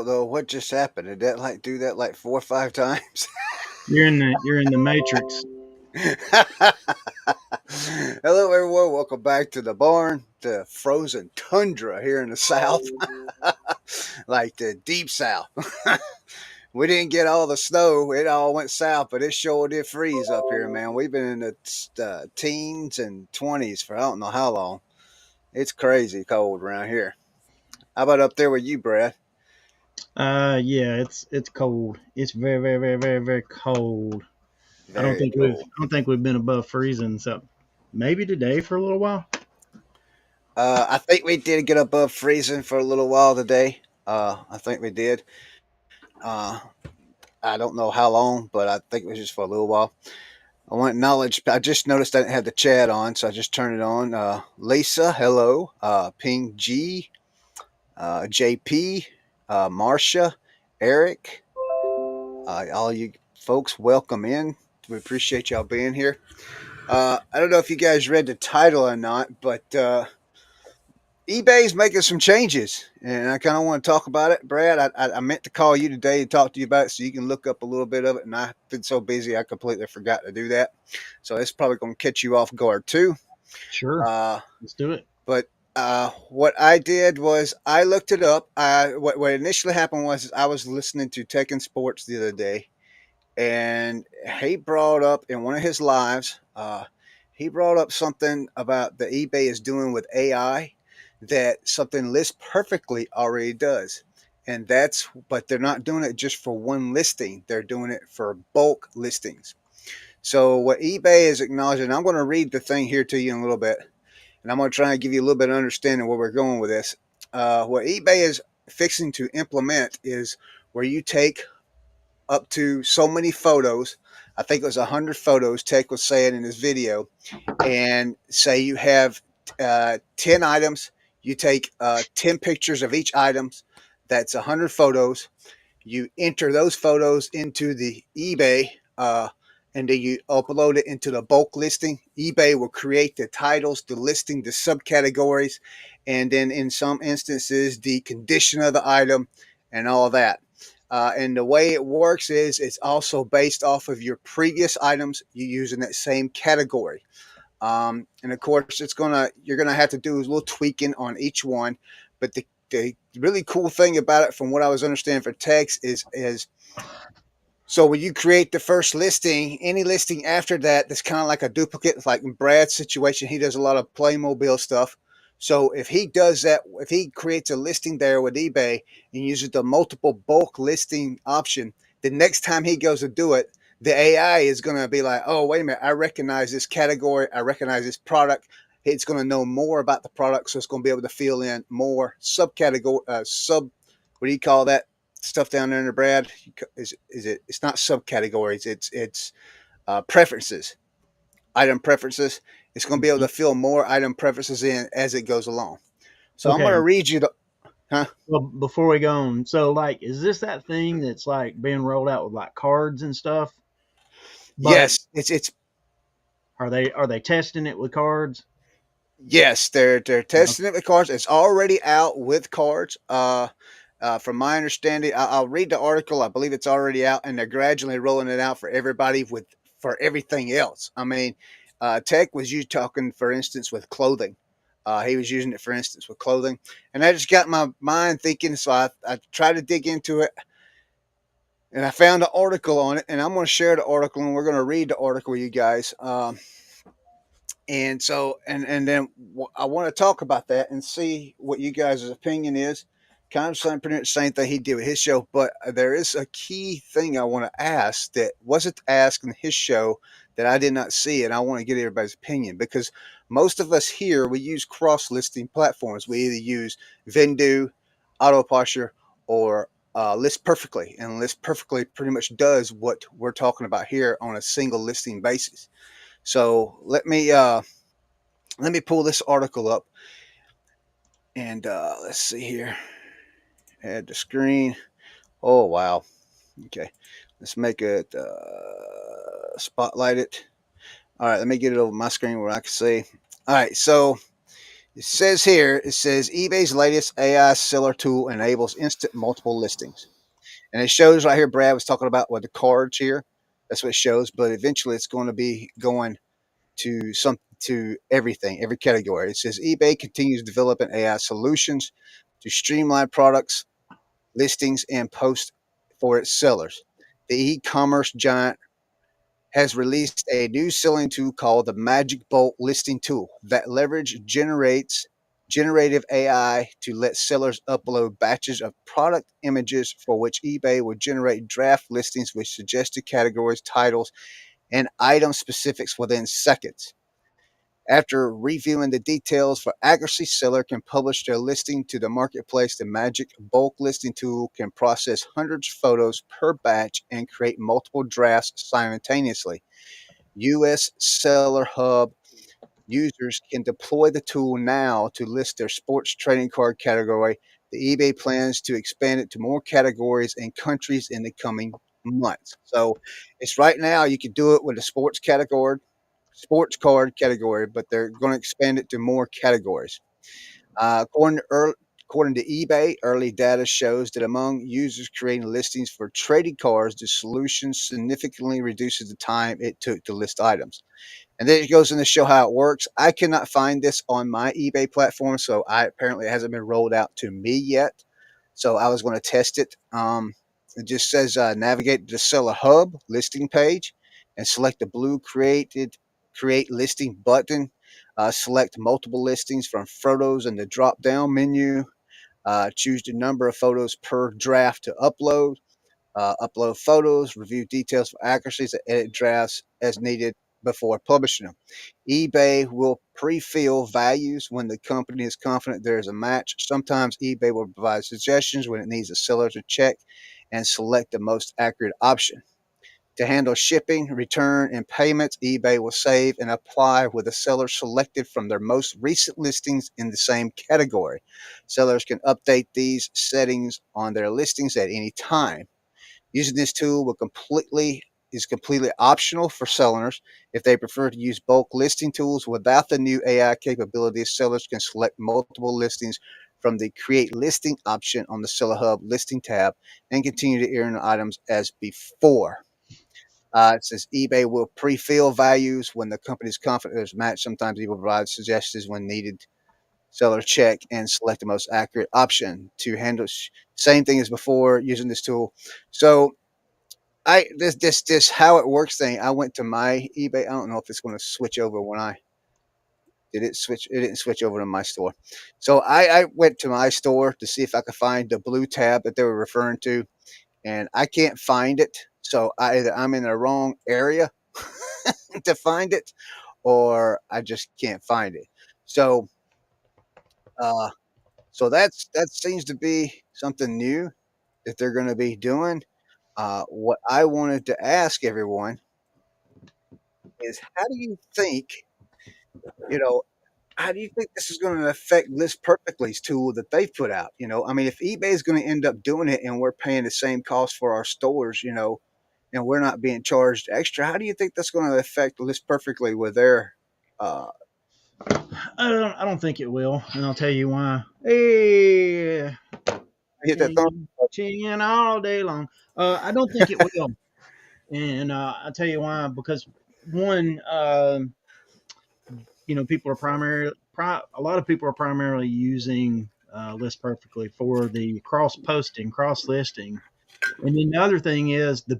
though. What just happened? Did that like do that like 4 or 5 times? You're in the matrix. Hello, everyone. Welcome back to the barn, the frozen tundra here in the South, like the deep South. We didn't get all the snow; it all went south, but it sure did freeze up here, man. We've been in the teens and 20s for I don't know how long. It's crazy cold around here. How about up there with you, Brad? Yeah, it's cold. It's very, very, very, very, very cold. I don't Very think we've cold. I don't think we've been above freezing. So maybe today for a little while. I think we did get above freezing for a little while today. I think we did. Uh, I don't know how long, but I think it was just for a little while. I want knowledge. I just noticed I didn't have the chat on, so I just turned it on. Lisa, hello. Ping G, JP, Marcia, Eric, all you folks, welcome in. We appreciate y'all being here. I don't know if you guys read the title or not, but eBay's making some changes, and I kind of want to talk about it. Brad, I meant to call you today and talk to you about it so you can look up a little bit of it, and I've been so busy I completely forgot to do that. So it's probably going to catch you off guard too. Sure, Uh, let's do it. but what I did was I looked it up. What initially happened was I was listening to Tech and Sports the other day, and he brought up in one of his lives, he brought up something about the eBay is doing with AI that something List Perfectly already does. And but they're not doing it just for one listing, they're doing it for bulk listings. So, what eBay is acknowledging, I'm going to read the thing here to you in a little bit, and I'm going to try and give you a little bit of understanding where we're going with this. What eBay is fixing to implement is where you take up to so many photos. I think it was 100 photos, Tech was saying in his video. And say you have 10 items, you take 10 pictures of each item. That's 100 photos. You enter those photos into the eBay, and then you upload it into the bulk listing. eBay will create the titles, the listing, the subcategories, and then in some instances, the condition of the item and all that. And the way it works is it's also based off of your previous items you use in that same category. And of course, you're gonna have to do a little tweaking on each one. But the really cool thing about it, from what I was understanding for text, is so when you create the first listing, any listing after that, that's kind of like a duplicate. Like in Brad's situation, he does a lot of Playmobil stuff. So if he does that, if he creates a listing there with eBay and uses the multiple bulk listing option, the next time he goes to do it, the AI is going to be like, oh, wait a minute, I recognize this category, I recognize this product. It's going to know more about the product, so it's going to be able to fill in more subcategory, what do you call that stuff down there, Brad? Is it? It's not subcategories. It's preferences, item preferences. It's going to be able to fill more item preferences in as it goes along. So I'm going Okay. to read you the. Huh? Well, before we go on, so like, is this that thing that's like being rolled out with like cards and stuff? But Yes, it's are they testing it with cards? yes. They're No. testing it with cards. It's already out with cards. From my understanding, I'll read the article. I believe it's already out, and they're gradually rolling it out for everybody with for everything else. I mean, Tech was you talking, for instance, with clothing. He was using it, for instance, with clothing, and I just got my mind thinking. So I tried to dig into it, and I found an article on it, and I'm going to share the article, and we're going to read the article with you guys. And so and then I want to talk about that and see what you guys' opinion is. Kind of same, pretty much the same thing he did with his show, but there is a key thing I want to ask that wasn't asked in his show that I did not see, and I want to get everybody's opinion because most of us here we use cross listing platforms. We either use Vendu, Autopusher, or List Perfectly, and List Perfectly pretty much does what we're talking about here on a single listing basis. So let me pull this article up and let's see here. Add the screen. Oh wow. Okay, let's make it spotlight it. All right, let me get it over my screen where I can see. All right, so It says here, it says eBay's latest AI seller tool enables instant multiple listings. And it shows right here, Brad was talking about what the cards here. That's what it shows. But eventually it's going to be going to everything, every category. It says eBay continues developing AI solutions to streamline products, listings, and posts for its sellers. The e-commerce giant has released a new selling tool called the Magic Bolt Listing Tool that leverage generates generative AI to let sellers upload batches of product images for which eBay will generate draft listings with suggested categories, titles, and item specifics within seconds. After reviewing the details for accuracy, seller can publish their listing to the marketplace. The Magic Bulk Listing Tool can process hundreds of photos per batch and create multiple drafts simultaneously. US Seller Hub users can deploy the tool now to list their sports trading card category. The eBay plans to expand it to more categories and countries in the coming months. So it's right now you can do it with a sports card category, but they're going to expand it to more categories. According to eBay, early data shows that among users creating listings for trading cards, the solution significantly reduces the time it took to list items. And then it goes in to show how it works. I cannot find this on my eBay platform, so I apparently it hasn't been rolled out to me yet. So I was going to test it. It just says navigate to the seller hub listing page and select the blue create listing button. Select multiple listings from photos in the drop down menu. Choose the number of photos per draft to upload. Upload photos, review details for accuracies, and edit drafts as needed before publishing them. eBay will pre-fill values when the company is confident there is a match. Sometimes eBay will provide suggestions when it needs a seller to check and select the most accurate option. To handle shipping, return, and payments, eBay will save and apply with a seller selected from their most recent listings in the same category. Sellers can update these settings on their listings at any time. Using this tool will completely is completely optional for sellers. If they prefer to use bulk listing tools without the new AI capabilities, sellers can select multiple listings from the Create Listing option on the Seller Hub listing tab and continue to earn items as before. It says eBay will pre-fill values when the company is confident there's a match. Sometimes it will provide suggestions when needed. Seller check and select the most accurate option to handle. Same thing as before using this tool. So this how it works thing. I went to my eBay. I don't know if it's going to switch over when I did it switch. It didn't switch over to my store. So I went to my store to see if I could find the blue tab that they were referring to, and I can't find it. So either I'm in the wrong area to find it, or I just can't find it. So uh, so that seems to be something new that they're going to be doing. What I wanted to ask everyone is, how do you think, you know, how do you think this is going to affect List Perfectly's tool that they've put out? I mean, if eBay is going to end up doing it and we're paying the same cost for our stores, and we're not being charged extra, how do you think that's going to affect List Perfectly with their uh, I don't think it will, and I'll tell you why. Hey, hit that thumb? ching all day long. I don't think it will, and I'll tell you why. Because one, people are a lot of people are primarily using List Perfectly for the cross posting, cross listing, and then the other thing is the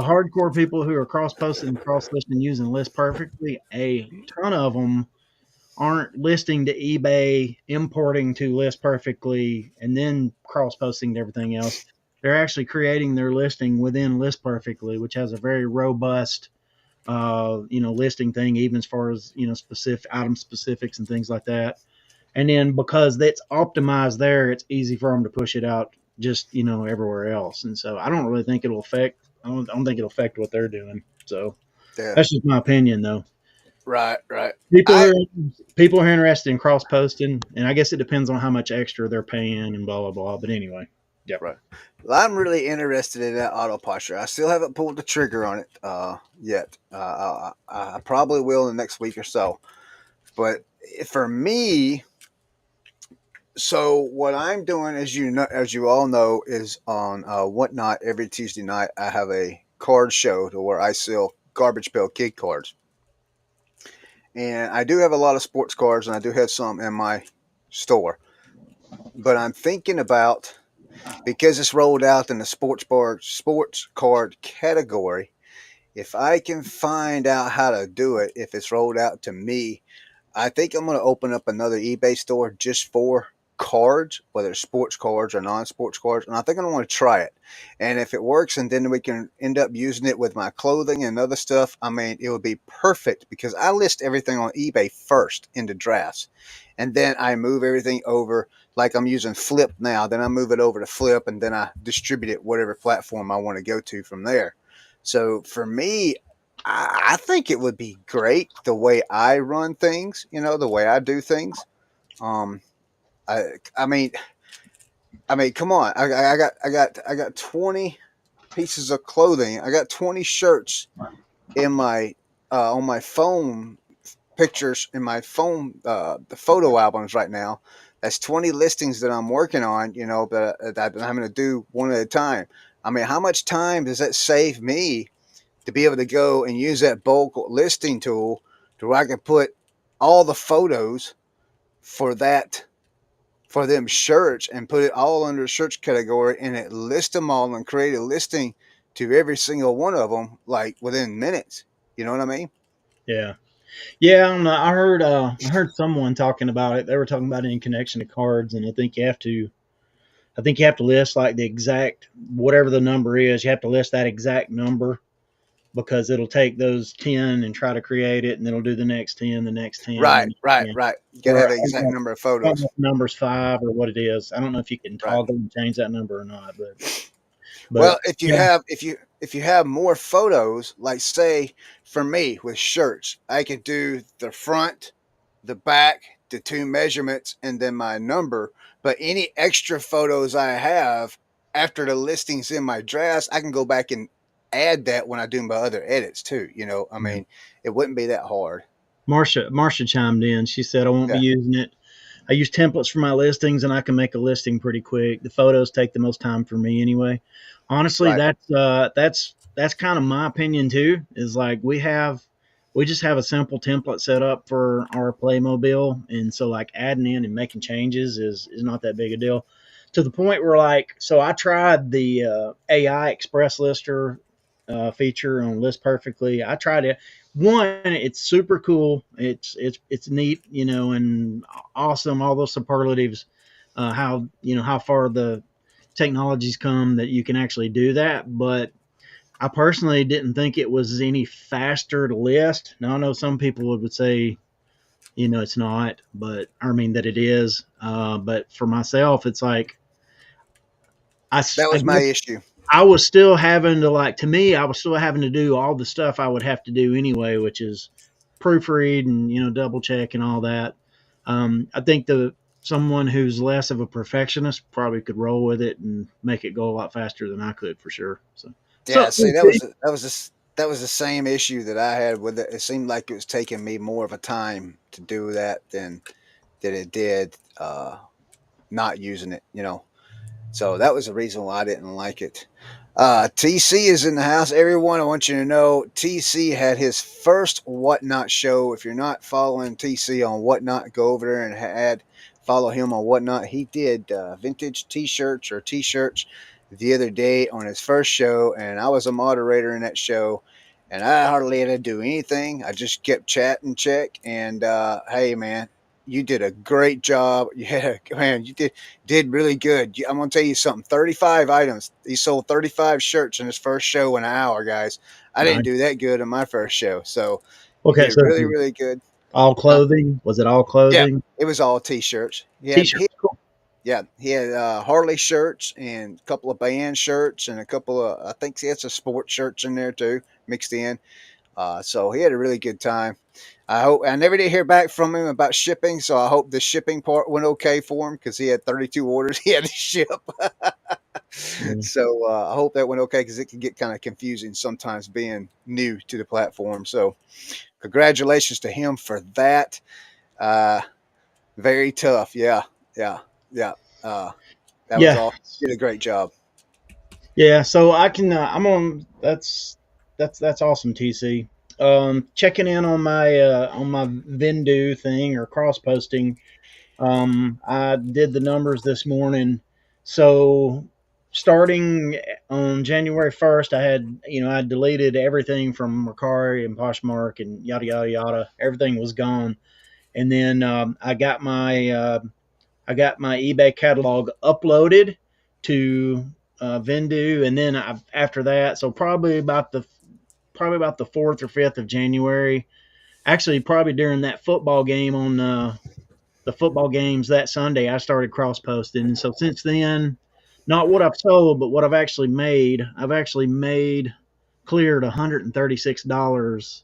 hardcore people who are cross posting, cross listing using List Perfectly. A ton of them aren't listing to eBay, importing to List Perfectly, and then cross posting to everything else. They're actually creating their listing within List Perfectly, which has a very robust, listing thing, even as far as specific item specifics and things like that. And then because that's optimized there, it's easy for them to push it out just everywhere else. And so I don't really think it'll affect. I don't think it'll affect what they're doing. So Yeah, that's just my opinion, though. right, right. People I are people are interested in cross posting, and I guess it depends on how much extra they're paying and blah blah blah. But anyway, yep. Right. Well, I'm really interested in that auto posture. I still haven't pulled the trigger on it yet. I probably will in the next week or so. But for me, so what I'm doing, as you know, as you all know, is on Whatnot every Tuesday night. I have a card show to where I sell garbage pail kid cards, and I do have a lot of sports cards, and I do have some in my store. But I'm thinking about, because it's rolled out in the sports card category. If I can find out how to do it, if it's rolled out to me, I think I'm going to open up another eBay store just for cards, whether it's sports cards or non-sports cards, and I think I want to try it. And if it works, and then we can end up using it with my clothing and other stuff, I mean, it would be perfect because I list everything on eBay first into drafts, and then I move everything over. Like I'm using Flip now, then I move it over to Flip, and then I distribute it whatever platform I want to go to from there. So for me, I think it would be great the way I run things, the way I do things. Um, I, I mean, come on. I got 20 pieces of clothing. I got 20 shirts in my on my phone pictures in my phone the photo albums right now. That's 20 listings that I'm working on. That I'm having to do one at a time. I mean, how much time does that save me to be able to go and use that bulk listing tool to where I can put all the photos for that for them shirts and put it all under a search category and it list them all and create a listing to every single one of them like within minutes. You know what I mean? Yeah. Yeah, I don't know. I heard someone talking about it. They were talking about it in connection to cards, and I think you have to list like the exact whatever the number is. You have to list that exact number because it'll take those 10 and try to create it, and it'll do the next 10, the next 10, Right, the next right, 10. right. You got to Or have I the don't exact know, number of I don't know photos. if the number's 5 or what it is. I don't know if you can Right. toggle and change that number or not, but Well, if you yeah, have if you have more photos, like say for me with shirts, I could do the front, the back, the two measurements, and then my number. But any extra photos I have after the listings in my drafts, I can go back and add that when I do my other edits too. I yeah. mean, it wouldn't be that hard. Marsha chimed in. She said I won't be Yeah. using it. I use templates for my listings, and I can make a listing pretty quick. The photos take the most time for me anyway. Honestly, Right. that's kind of my opinion too. Is like we just have a simple template set up for our Playmobil, and so like adding in and making changes is not that big a deal. To the point where like so I tried the AI Express Lister feature on List Perfectly. I tried it. One, it's super cool. It's neat, and awesome. All those superlatives. How how far the technology's come that you can actually do that. But I personally didn't think it was any faster to list. Now I know some people would say it's not, but I mean that it is. But for myself, it's like That I was my guess issue. I was still having to like to me, I was still having to do all the stuff I would have to do anyway, which is proofread and double check and all that. I think the someone who's less of a perfectionist probably could roll with it and make it go a lot faster than I could for sure. So Yeah, see, we'll see. that was the same issue that I had with it. It seemed like it was taking me more of a time to do that than it did not using it. So that was the reason why I didn't like it. TC is in the house. Everyone, I want you to know TC had his first Whatnot show. If you're not following TC on Whatnot, go over there and follow him on Whatnot. He did vintage t-shirts the other day on his first show, and I was a moderator in that show. And I hardly had to do anything. I just kept chatting, check, and hey, man, you did a great job. Yeah, man, you did really good. I'm gonna tell you something. 35 items. He sold 35 shirts in his first show in an hour, guys. I didn't Nice. do that good in my first show, so you Okay, did so really, really good. all Huh? clothing. Was it all Yeah, clothing? it was all t-shirts. T-shirts. Cool. Yeah, he had Harley shirts and a couple of band shirts and a couple of I think he had some sports shirts in there too mixed in. So he had a really good time. I never did hear back from him about shipping, so I hope the shipping part went okay for him because he had 32 orders he had to ship. Yeah. So I hope that went okay because it can get kind of confusing sometimes being new to the platform. So congratulations to him for that. Uh, very tough. Yeah, yeah, yeah. Uh, that was Yeah, all. Did a great job. yeah. So I can. I'm on. That's awesome, TC. Checking in on my Vendu thing or cross posting. I did the numbers this morning. So starting on January 1st, I deleted everything from Mercari and Poshmark and yada yada yada. Everything was gone, and then I got my eBay catalog uploaded to Vendu, and then after that, so probably about the 4th or 5th of January. Actually, probably during that football game on the football games that Sunday, I started cross posting, and so since then, not what I've sold, but what I've actually made. I've actually made cleared $136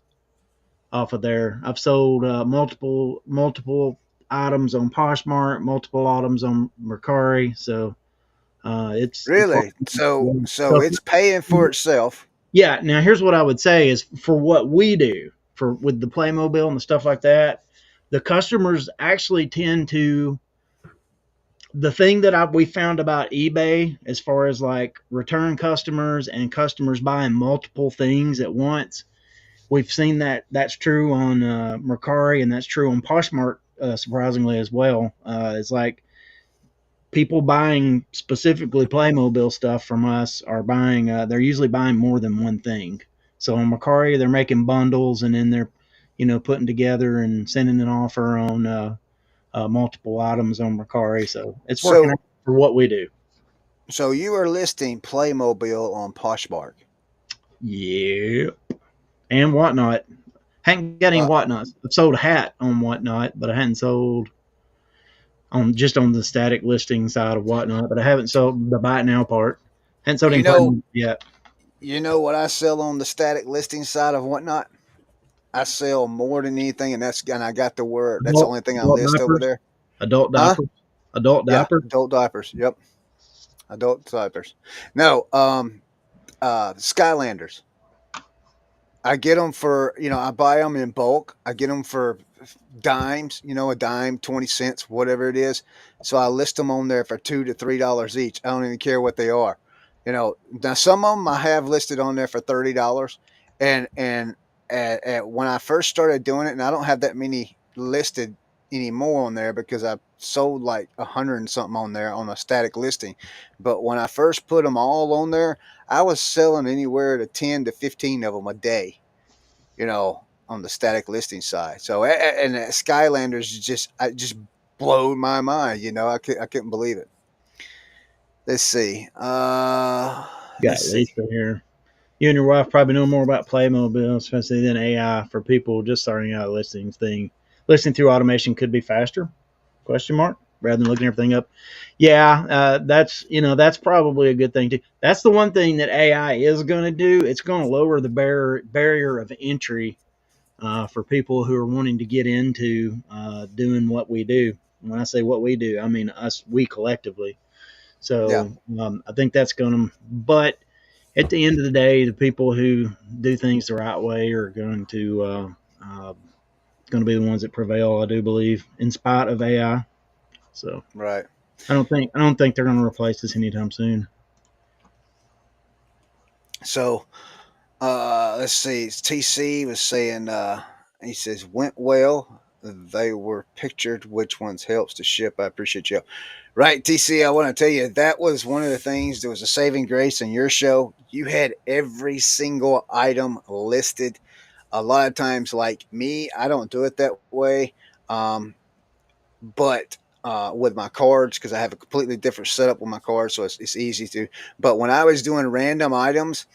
off of there. I've sold multiple items on Poshmark, multiple items on Mercari. So it's Really? So so it's paying for itself. yeah. Now here's what I would say is for what we do for with the Playmobil and the stuff like that, the customers actually tend to the thing that we found about eBay as far as like return customers and customers buying multiple things at once. We've seen that that's true on Mercari and that's true on Poshmark, surprisingly as well. It's like people buying specifically Playmobil stuff from us are buying. They're usually buying more than one thing. So on Mercari, they're making bundles and then they're, putting together and sending an offer on multiple items on Mercari. So it's working out So for what we do. so you are listing Playmobil on Poshmark. Yeah, and whatnot. Hadn't got any Uh, whatnots. I've sold a hat on whatnot, but I hadn't sold on just on the static listing side of whatnot. But I haven't sold the buy it now part. Hadn't sold you any know, Playmobil yet. you know what I sell on the static listing side of whatnot. I sell more than anything, and I got the word. That's the only thing I Adult list over diapers, there. adult Huh? diapers, adult Yeah, diapers. adult diapers. Yep, adult diapers. No, Skylanders. I get them for I buy them in bulk. I get them for dimes, a dime, 20 cents, whatever it is. So I list them on there for $2 to $3 each. I don't even care what they are. Now some of them I have listed on there for $30, and when I first started doing it, and I don't have that many listed anymore on there because I sold like 100 and something on there on a static listing. But when I first put them all on there, I was selling anywhere to 10 to 15 of them a day, on the static listing side. So and Skylanders just blew my mind. I couldn't believe it. Let's see. Let's Got see. Lisa here. You and your wife probably know more about Playmobil, especially than AI for people just starting out listings thing. Listening through automation could be faster? Question mark. Rather than looking everything up. Yeah, that's probably a good thing too. That's the one thing that AI is going to do. It's going to lower the barrier of entry for people who are wanting to get into doing what we do. When I say what we do, I mean us, we collectively. Yeah, So I think that's going to, but at the end of the day, the people who do things the right way are uh, going to be the ones that prevail. I do believe, in spite of AI. So right. I don't think they're going to replace us anytime soon. So let's see. TC was saying. He says went well. They were pictured. Which ones helps to ship? I appreciate you. Right, TC, I want to tell you that was one of the things that was a saving grace in your show. You had every single item listed. A lot of times, like me, I don't do it that way. Um, but with my cards, because I have a completely different setup with my cards, so it's easy to. But when I was doing random items,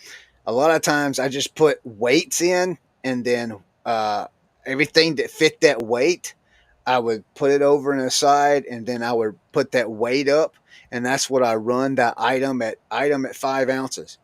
a lot of times I just put weights in, and then everything that fit that weight, I would put it over in the side, and then I would put that weight up, and that's what I run that item at 5 ounces,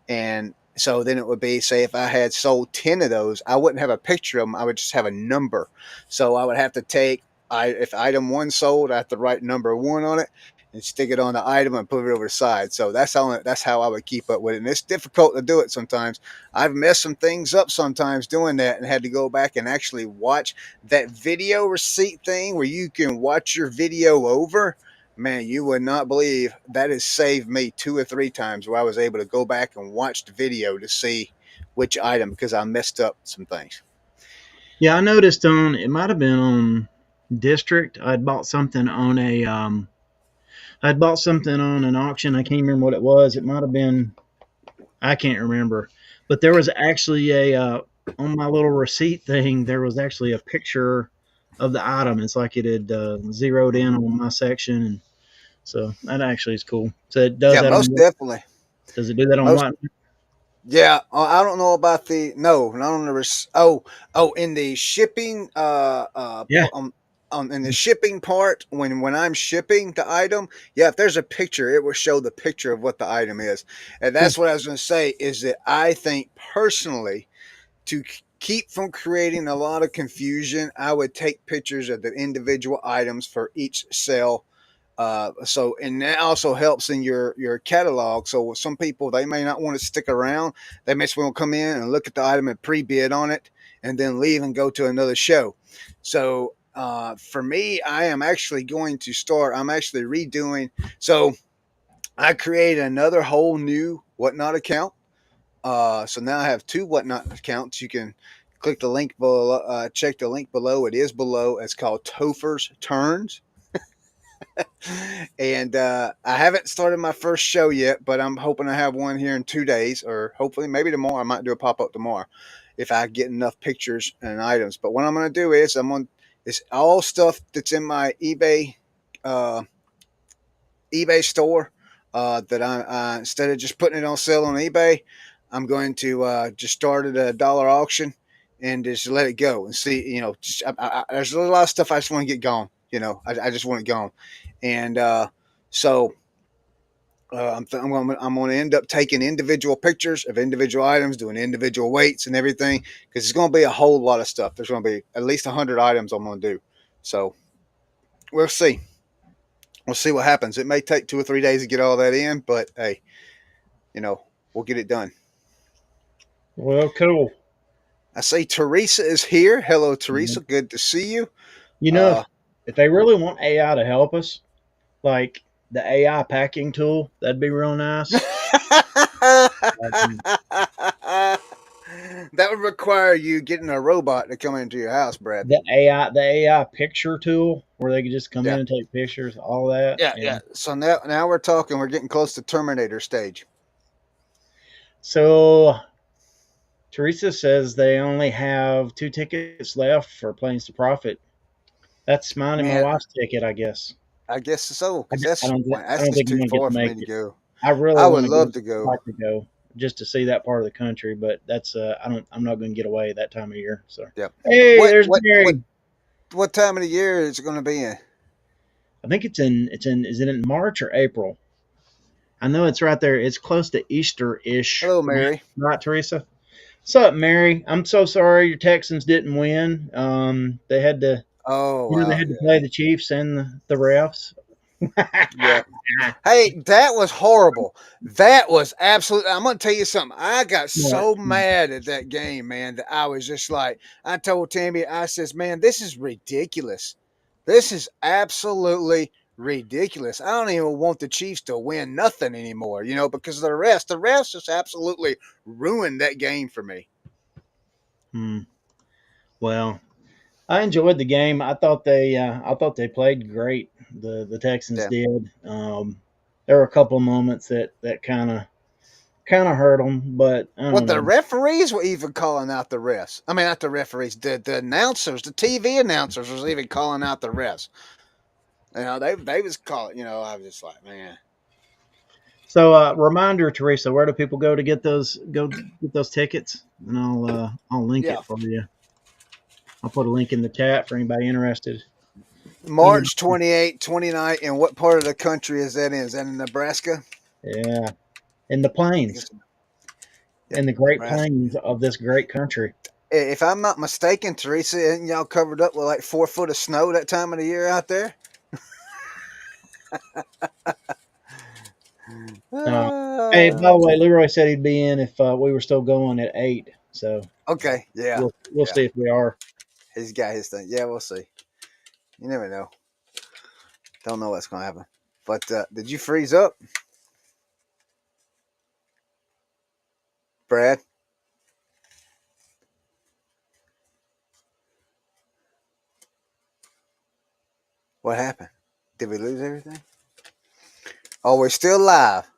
and so then it would be, say, if I had sold 10 of those, I wouldn't have a picture of them. I would just have a number. So I would have to take, if item one sold, I have to write number one on it, and stick it on the item and put it over the side. So that's how I would keep up with it. And it's difficult to do it sometimes. I've messed some things up sometimes doing that and had to go back and actually watch that video receipt thing where you can watch your video over. Man, you would not believe that has saved me 2 or 3 times where I was able to go back and watch the video to see which item because I messed up some things. Yeah, I noticed on it might have been on District. I'd bought something on an auction. I can't remember what it was. It might have been, I can't remember, but there was actually a on my little receipt thing. There was actually a picture of the item. It's like it had zeroed in on my section, and so that actually is cool. So it does Yeah, that on most definitely. does it do that on Most what? Yeah, I don't know about the no, not on the oh in the shipping Yeah. in the shipping part when I'm shipping the item, yeah, if there's a picture, it will show the picture of what the item is, and Cool. that's what I was going to say is that I think personally to keep from creating a lot of confusion, I would take pictures of the individual items for each sale. So and that also helps in your catalog. So some people they may not want to stick around. They may just want to come in and look at the item and pre-bid on it, and then leave and go to another show. So for me, I am actually going to start. I'm actually redoing. So I created another whole new whatnot account. So now I have two whatnot accounts. You can click the link below. Check the link below. It is below. It's called Topher's Turns. And I haven't started my first show yet, but I'm hoping to have one here in 2 days, or hopefully maybe tomorrow. I might do a pop up tomorrow if I get enough pictures and items. But what I'm going to do is it's all stuff that's in my uh, eBay store that instead of just putting it on sale on eBay, I'm going to just start at a dollar auction and just let it go and see. Just there's a lot of stuff I just want to get gone. I just want it gone, and so I'm going to end up taking individual pictures of individual items, doing individual weights and everything because it's going to be a whole lot of stuff. There's going to be at least 100 items I'm going to do. So we'll see. We'll see what happens. It may take 2 or 3 days to get all that in, but hey, we'll get it done. Well, cool. I say Teresa is here. Hello, Mhm. Teresa. Good to see you. You know, Uh, if they really want AI to help us, like the AI packing tool, that'd be real nice. Um, that would require you getting a robot to come into your house, Brad. the AI picture tool, where they could just come Yeah, in and take pictures, all that. yeah, Yeah. yeah. So now we're talking. We're getting close to Terminator stage. So Teresa says they only have 2 tickets left for Planes to Profit. That's mine and my Man, wife's ticket, I guess. I guess so I, because d- I don't. I that's don't just think I'm too gonna get far to for make me to it. go. I really I would want to love go. to go. Like to go just to see that part of the country, but that's I don't. I'm not going to get away that time of year. So Yep. hey, What there's what what Mary. what time of the year is it going to be in? I think it's in. It's in. Is it in March or April? I know it's right there. It's close to Easter ish, Hello, right? Mary. Right, Teresa. What's up, Mary? I'm so sorry your Texans didn't win. They had to. Oh They wow, had to yeah, play the Chiefs and the refs. yeah. Hey, that was horrible. That was absolutely. I'm gonna tell you something. I got Smart. so mad at that game, man, that I was just like, I told Tammy, I says, man, this is ridiculous. This is absolutely ridiculous. I don't even want the Chiefs to win nothing anymore, because of the refs. The refs just absolutely ruined that game for me. Hmm. Well, I enjoyed the game. I thought they played great. The Texans Yeah. did. There were a couple of moments that kind of hurt them, but I What don't the know. referees were even calling out the refs. I mean, not the referees. The announcers, the TV announcers, was even calling out the refs. They was calling. I was just like, man. So, reminder, Teresa, where do people go to get those tickets? And I'll link Yeah, it for you. I'll put a link in the chat for anybody interested. You March 28th, 29th, and what part of the country is that in? Is that in Nebraska? yeah, in the I guess, plains, yeah, in the Great Nebraska. Plains of this great country. If I'm not mistaken, Teresa, isn't y'all covered up with like 4 foot of snow that time of the year out there? Uh, hey, by Ah, the way, Leroy said he'd be in if we were still going at 8. So okay, yeah, we'll yeah. see if we are. He's got his thing. Yeah, we'll see. You never know. Don't know what's gonna happen. But did you freeze up, Brad? What happened? Did we lose everything? Oh, we're still live.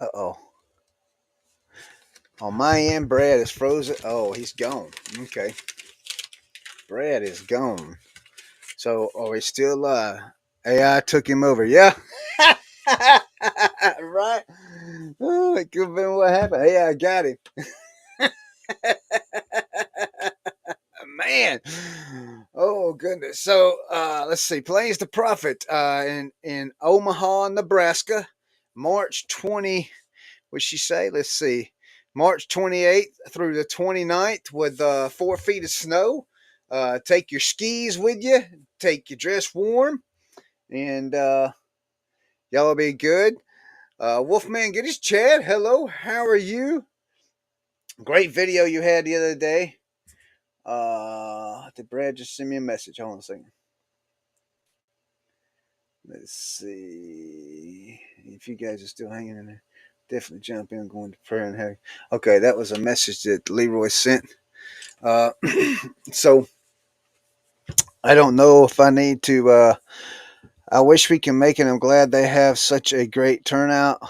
Uh oh. On my end, Brad is frozen. Oh, he's gone. Okay. Brad is gone. So, are we still live? AI took him over. Yeah. Right? Oh, it could have been what happened. AI got him. Man. Oh, goodness. So, let's see. Planes to Profit in Omaha, Nebraska, March 20. What'd she say? Let's see. March 28th through the 29th with 4 feet of snow. Take your skis with you. Take your dress warm. And y'all will be good. Wolfman Goodies, Chad, hello. How are you? Great video you had the other day. Did Brad just send me a message? Hold on a second. Let's see. If you guys are still hanging in there, definitely jump in, going to prayer and heaven. Okay, that was a message that Leroy sent. Uh, so I don't know if I need to. I wish we can make it. I'm glad they have such a great turnout.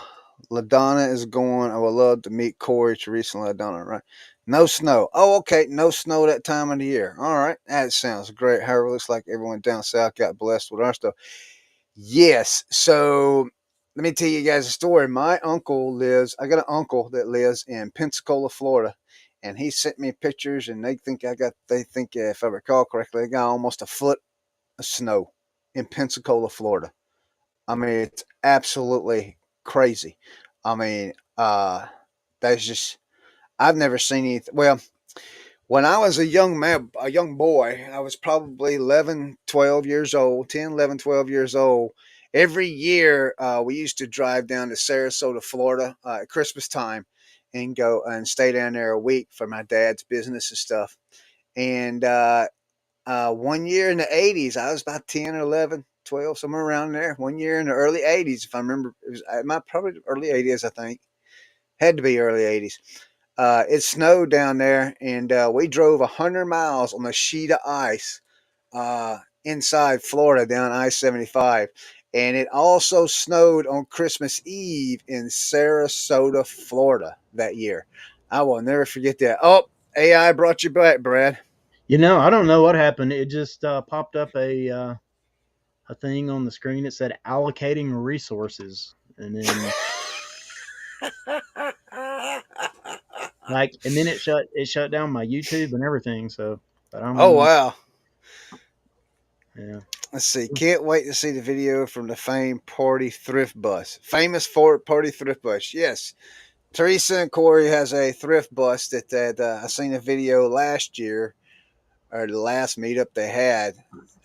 LaDonna is going. I would love to meet Corey, Teresa, and LaDonna, right? No snow. Oh, okay. No snow that time of the year. All right. That sounds great. However, it looks like everyone down south got blessed with our stuff. Yes. So let me tell you guys a story. My uncle lives, I got an uncle that lives in Pensacola, Florida. And he sent me pictures, and they think, if I recall correctly, they got almost a foot of snow in Pensacola, Florida. I mean, it's absolutely crazy. I mean, that's just, I've never seen anything. Well, when I was a young man, a young boy, I was probably 11, 12 years old, 10, 11, 12 years old. Every year, we used to drive down to Sarasota, Florida at Christmas time and go and stay down there a week for my dad's business and stuff. And one year in the 80s, I was about 10 or 11, 12, somewhere around there. One year in the early 80s, if I remember, it was my probably early 80s, I think. Had to be early 80s. It snowed down there, and we drove 100 miles on a sheet of ice inside Florida down I 75. And it also snowed on Christmas Eve in Sarasota, Florida that year. I will never forget that. Oh, AI brought you back, Brad. I don't know what happened. It just popped up a thing on the screen that said allocating resources, and then and then it shut down my YouTube and everything. So, but Oh, I'm wow. yeah. Let's see. Can't wait to see the video from the famed party thrift bus. Famous for party thrift bus. Yes. Teresa and Corey has a thrift bus that I seen a video last year or the last meetup they had.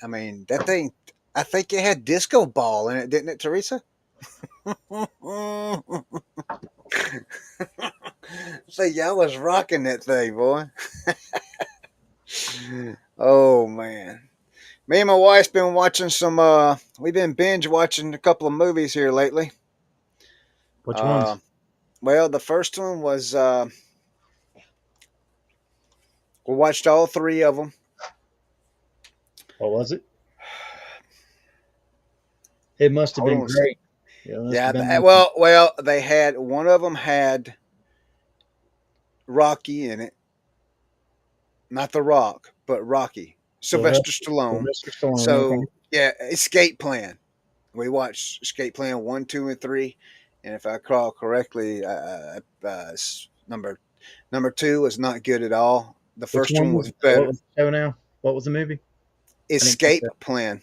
I mean, that thing, I think it had disco ball in it, didn't it, Teresa? So y'all was rocking that thing, boy. Oh, man. Me and my wife's been watching some, we've been binge watching a couple of movies here lately. Which Uh, ones? well, the first one was, we watched all three of them. What was it? It must have Hold been on a second. great. Yeah, it must have Yeah, been awesome. well, they had one of them had Rocky in it, not The Rock, but Rocky, Sylvester Stallone. Sylvester Stallone. Okay. So yeah, Escape Plan. We watched Escape Plan 1, 2, and 3, and if I recall correctly, number two was not good at all. The Which first one one was? was What better. was the show now? What was the movie? I didn't catch Escape that. Plan.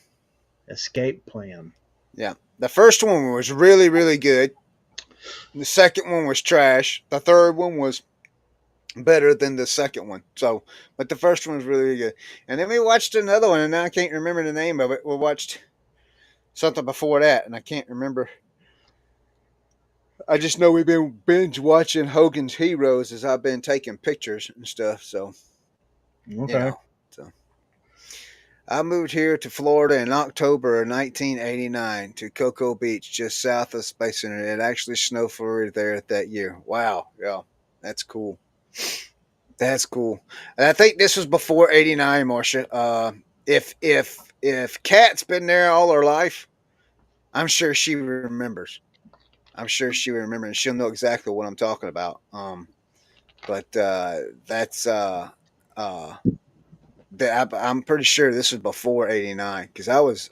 Escape Plan. Yeah, the first one was really really good. The second one was trash. The third one was better than the second one. So, but the first one was really good. And then we watched another one, and now I can't remember the name of it. We watched something before that, and I can't remember. I just know we've been binge watching Hogan's Heroes as I've been taking pictures and stuff. So, you Okay. know, so I moved here to Florida in October of 1989 to Cocoa Beach, just south of Space Center. It actually snowed for it there that year. Wow, yeah, that's cool. That's cool. And I think this was before '89, Marcia. If Kat's been there all her life, I'm sure she remembers. I'm sure she would remember, and she'll know exactly what I'm talking about. But that's uh, I'm pretty sure this was before '89 because I was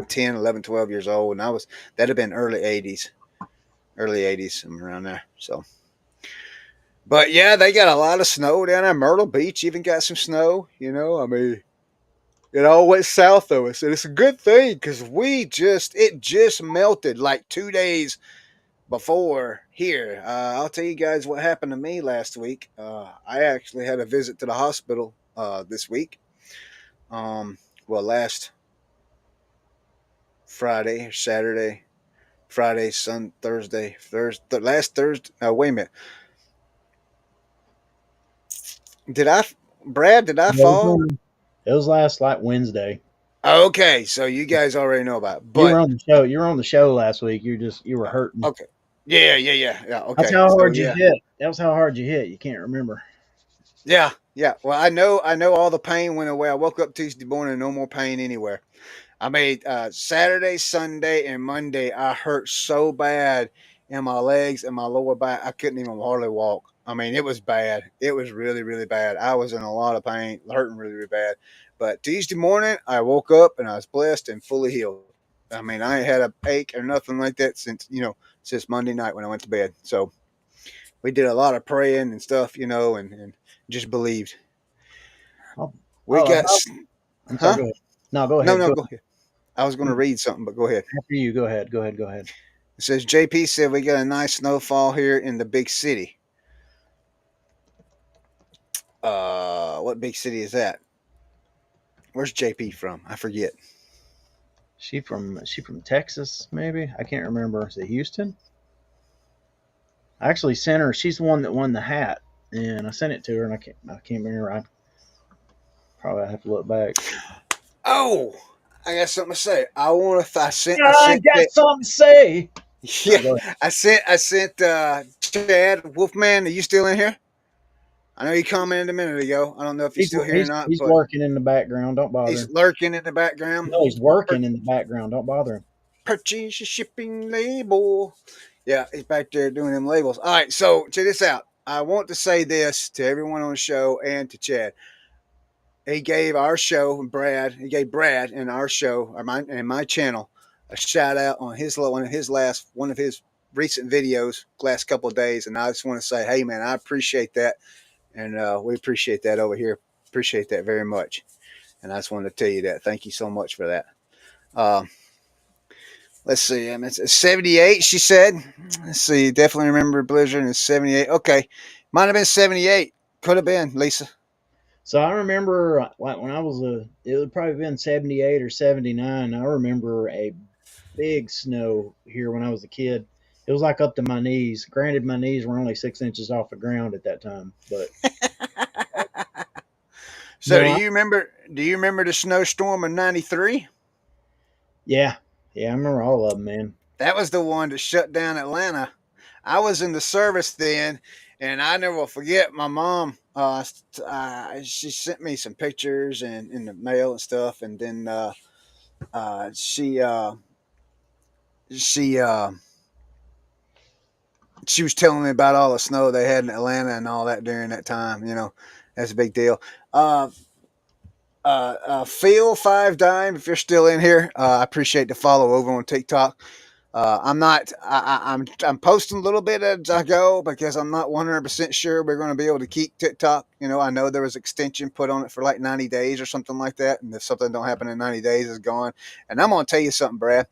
10, 11, 12 years old, and I was that'd have been early '80s, somewhere around there. So, but yeah, they got a lot of snow down there. Myrtle Beach even got some snow. I mean, it all went south of us, and it's a good thing because it just melted like 2 days before here. I'll tell you guys what happened to me last week. I actually had a visit to the hospital this week. Um, well, last Friday or Saturday, Friday, last Thursday. Wait a minute. Did I, Brad? Did I Yeah, fall? it was last like Wednesday. Okay, so you guys already know about it. You were But on the show. You were on the show last week. You were uh, hurting. okay, yeah. That's Okay, how so hard you yeah, hit. That was how hard you hit. You can't remember. yeah. Well, I know all the pain went away. I woke up Tuesday morning, no more pain anywhere. I made Saturday, Sunday, and Monday. I hurt so bad in my legs and my lower back. I couldn't even hardly walk. I mean, it was bad. It was really, really bad. I was in a lot of pain, hurting really, really bad. But Tuesday morning, I woke up and I was blessed and fully healed. I mean, I ain't had a ache or nothing like that since Monday night when I went to bed. So we did a lot of praying and stuff, and just believed. Oh, We got, how, I'm sorry. huh? Go ahead. No, go No, ahead. no, Go go ahead. I was going to ahead. read something, but go ahead. After you. Go ahead. Go ahead. Go ahead. It says JP said we got a nice snowfall here in the big city. What big city is that? Where's JP from? I forget. She from Texas, maybe. I can't remember. Is it Houston? I actually sent her. She's the one that won the hat, and I sent it to her, and I can't remember. I probably have to look back. Oh, I got something to say. I want to. I I sent got that. something to say. Yeah, Go ahead. I sent Chad Wolfman. Are you still in here? I know you commented a minute ago. I don't know if you're He's still here or he's not, he's but working in the background. Don't bother he's him. lurking in the background. No, he's working in the background. Don't bother him. Purchase a shipping label. Yeah, he's back there doing them labels. All right, so check this out. I want to say this to everyone on the show and to Chad. He gave our show, he gave Brad and our show, my channel, a shout out on one of his recent videos, last couple of days, and I just want to say, hey man, I appreciate that, and we appreciate that over here. Appreciate that very much, and I just wanted to tell you that. Thank you so much for that. Um, let's see. I mean, it's 78. She said. Let's see. Definitely remember Blizzard in 78. Okay, might have been 78. Could have been Lisa. So I remember, like when I was it would probably been 78 or 79. I remember a big snow here when I was a kid. It was like up to my knees. Granted, my knees were only 6 inches off the ground at that time, but So no, Do you remember the snowstorm of '93? yeah, yeah, I remember all of them, man. That was the one that shut down Atlanta. I was in the service then, and I never will forget my mom. She sent me some pictures and in the mail and stuff, and then uh, she uh, she uh, she was telling me about all the snow they had in Atlanta and all that during that time. That's a big deal. Uh, Phil Five Dime, if you're still in here, I appreciate the follow over on TikTok. I'm not. I'm posting a little bit as I go because I'm not 100% sure we're going to be able to keep TikTok. I know there was extension put on it for like 90 days or something like that, and if something don't happen in 90 days, it's gone. And I'm going to tell you something, Brad.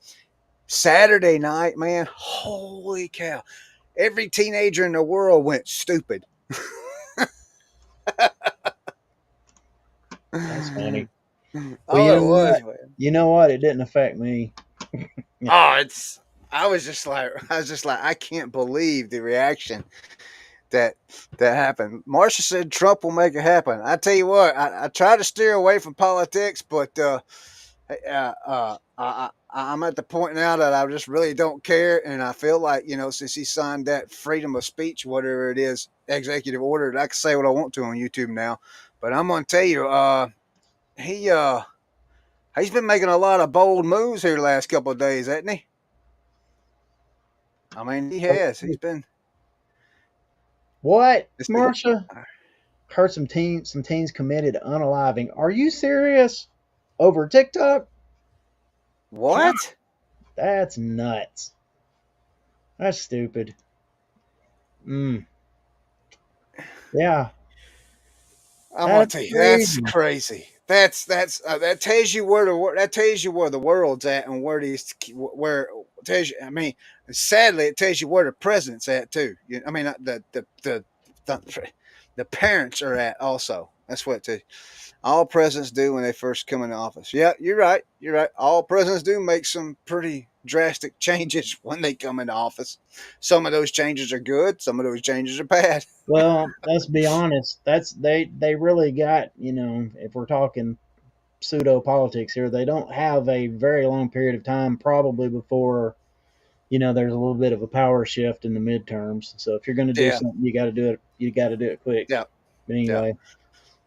Saturday night, man, holy cow! Every teenager in the world went stupid. That's funny. Well, Oh, it was, man. You know what? It didn't affect me. Oh, it's. I was just like, I can't believe the reaction that that happened. Marsha said Trump will make it happen. I tell you what, I try to steer away from politics, but I'm at the point now that I just really don't care, and I feel like since he signed that freedom of speech, whatever it is, executive order, that I can say what I want to on YouTube now. But I'm gonna tell you, he he's been making a lot of bold moves here the last couple of days, hasn't he? I mean, he has. He's been. What, It's the, Marsha? Heard some teens committed unaliving. Are you serious? Over TikTok? God, what? that's nuts. That's stupid. Mm, yeah, I'm gonna that's tell you, that's crazy. crazy. That tells you where that tells you where the world's at and where where tells you. I mean, sadly, it tells you where the president's at too. I mean, the the parents are at also. That's what it tells you. All presidents do when they first come into office. Yeah, you're right. You're right. All presidents do make some pretty drastic changes when they come into office. Some of those changes are good. Some of those changes are bad. Well, let's be honest. They really got, if we're talking pseudo politics here, they don't have a very long period of time probably before there's a little bit of a power shift in the midterms. So if you're going to do Yeah. something, you got to do it. You got to do it quick. Yeah. But Yeah. anyway,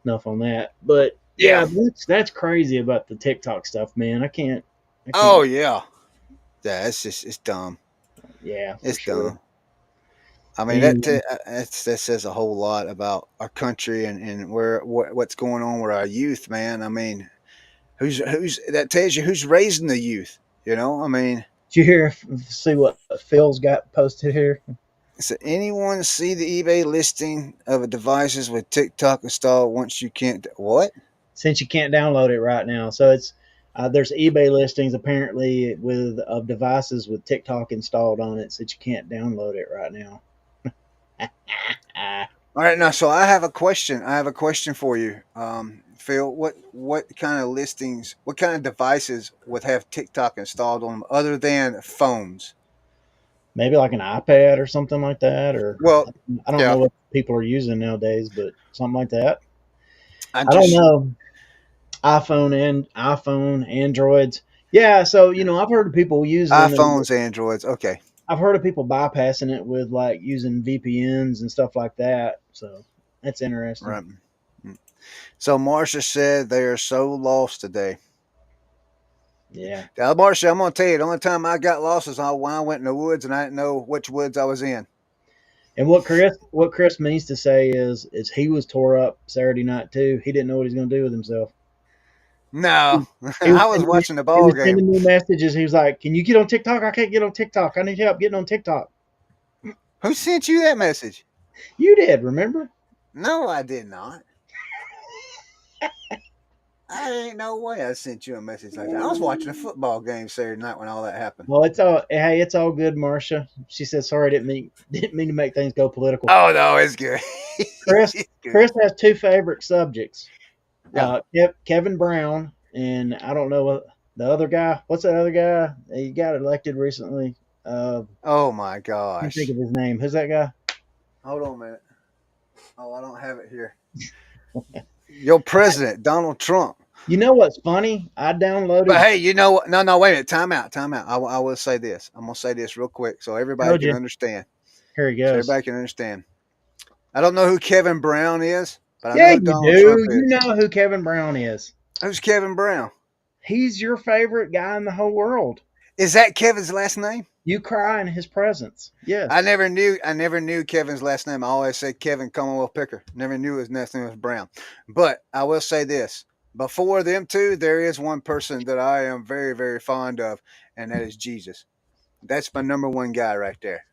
enough on that. But Yeah. yeah, that's crazy about the TikTok stuff, man. I Oh can't. yeah. Yeah, it's dumb. Yeah, for It's sure. dumb. I mean And that says a whole lot about our country and what's going on with our youth, man. I mean, who's that tells you who's raising the youth. I mean, did you see what Phil's got posted here? so anyone see the eBay listing of a devices with TikTok installed once you can't what? Since you can't download it right now, so it's there's eBay listings apparently with of devices with TikTok installed on it, so that you can't download it right now. All right, now so I have a question. I have a question for you, Phil. What kind of listings, what kind of devices would have TikTok installed on them other than phones? Maybe like an iPad or something like that, or Well, I don't know yeah, what people are using nowadays, but something like that. I I don't just know. iPhone, Androids. Yeah, so I've heard of people using iPhones, Androids. Okay, I've heard of people bypassing it with like using VPNs and stuff like that. So that's interesting. right. So Marsha said they are so lost today. Yeah. Now, Marsha, I'm gonna tell you, the only time I got lost is when I went in the woods and I didn't know which woods I was in. And what Chris means to say is he was tore up Saturday night too. He didn't know what he's going to do with himself. No, He was I was sending me, watching the he ball was game. sending me messages. He was like, "Can you get on TikTok? I can't get on TikTok. I need help getting on TikTok." Who sent you that message? You did, remember? No, I did not. I ain't no way I sent you a message like that. I was watching a football game Saturday night when all that happened. Well, it's all good, Marcia. She said, "Sorry, didn't mean to make things go political." Oh no, it's good. Chris It's good. Chris has two favorite subjects: Yeah. Kevin Brown, and I don't know what the other guy. What's the other guy? He got elected recently. Oh my Can't think gosh. of his name. Who's that guy? Hold on a minute. Oh, I don't have it here. Your president, Donald Trump. You know what's funny? I But downloaded. hey, you know what? No, no, wait a minute. Time out. Time out. I will say this. I'm gonna say this real quick so everybody Told can you. understand. Here he So goes. everybody can understand. I don't know who Kevin Brown is, but I know Yeah, who you Donald Trump do. You is. know who Kevin Brown is. Who's Kevin Brown? He's your favorite guy in the whole world. Is that Kevin's last name? You cry in his presence. I Yes. never knew. I never knew Kevin's last name. I always said Kevin Commonwealth Picker. Never knew his last name was Brown. But I will say this: before them two, there is one person that I am very, very fond of, and that is Jesus. That's my number one guy right there.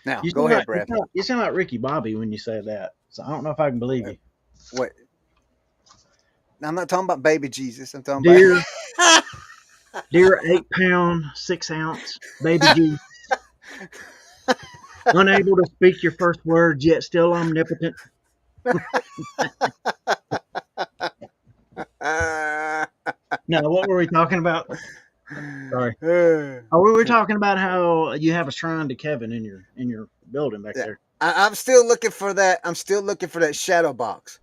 Now, You go sound like ahead, you Brad. sound, you sound like Ricky Bobby when you say that. So I don't know if I can believe you. Wait, I'm not talking about baby Jesus. I'm talking about. Dear, dear 8 pound, 6 ounce baby G, unable to speak your first words yet still omnipotent. No, what were we talking about? Sorry. Yeah, Oh, we were talking about how you have a shrine to Kevin in your building back there. I'm still looking for that. I'm still looking for that shadow box.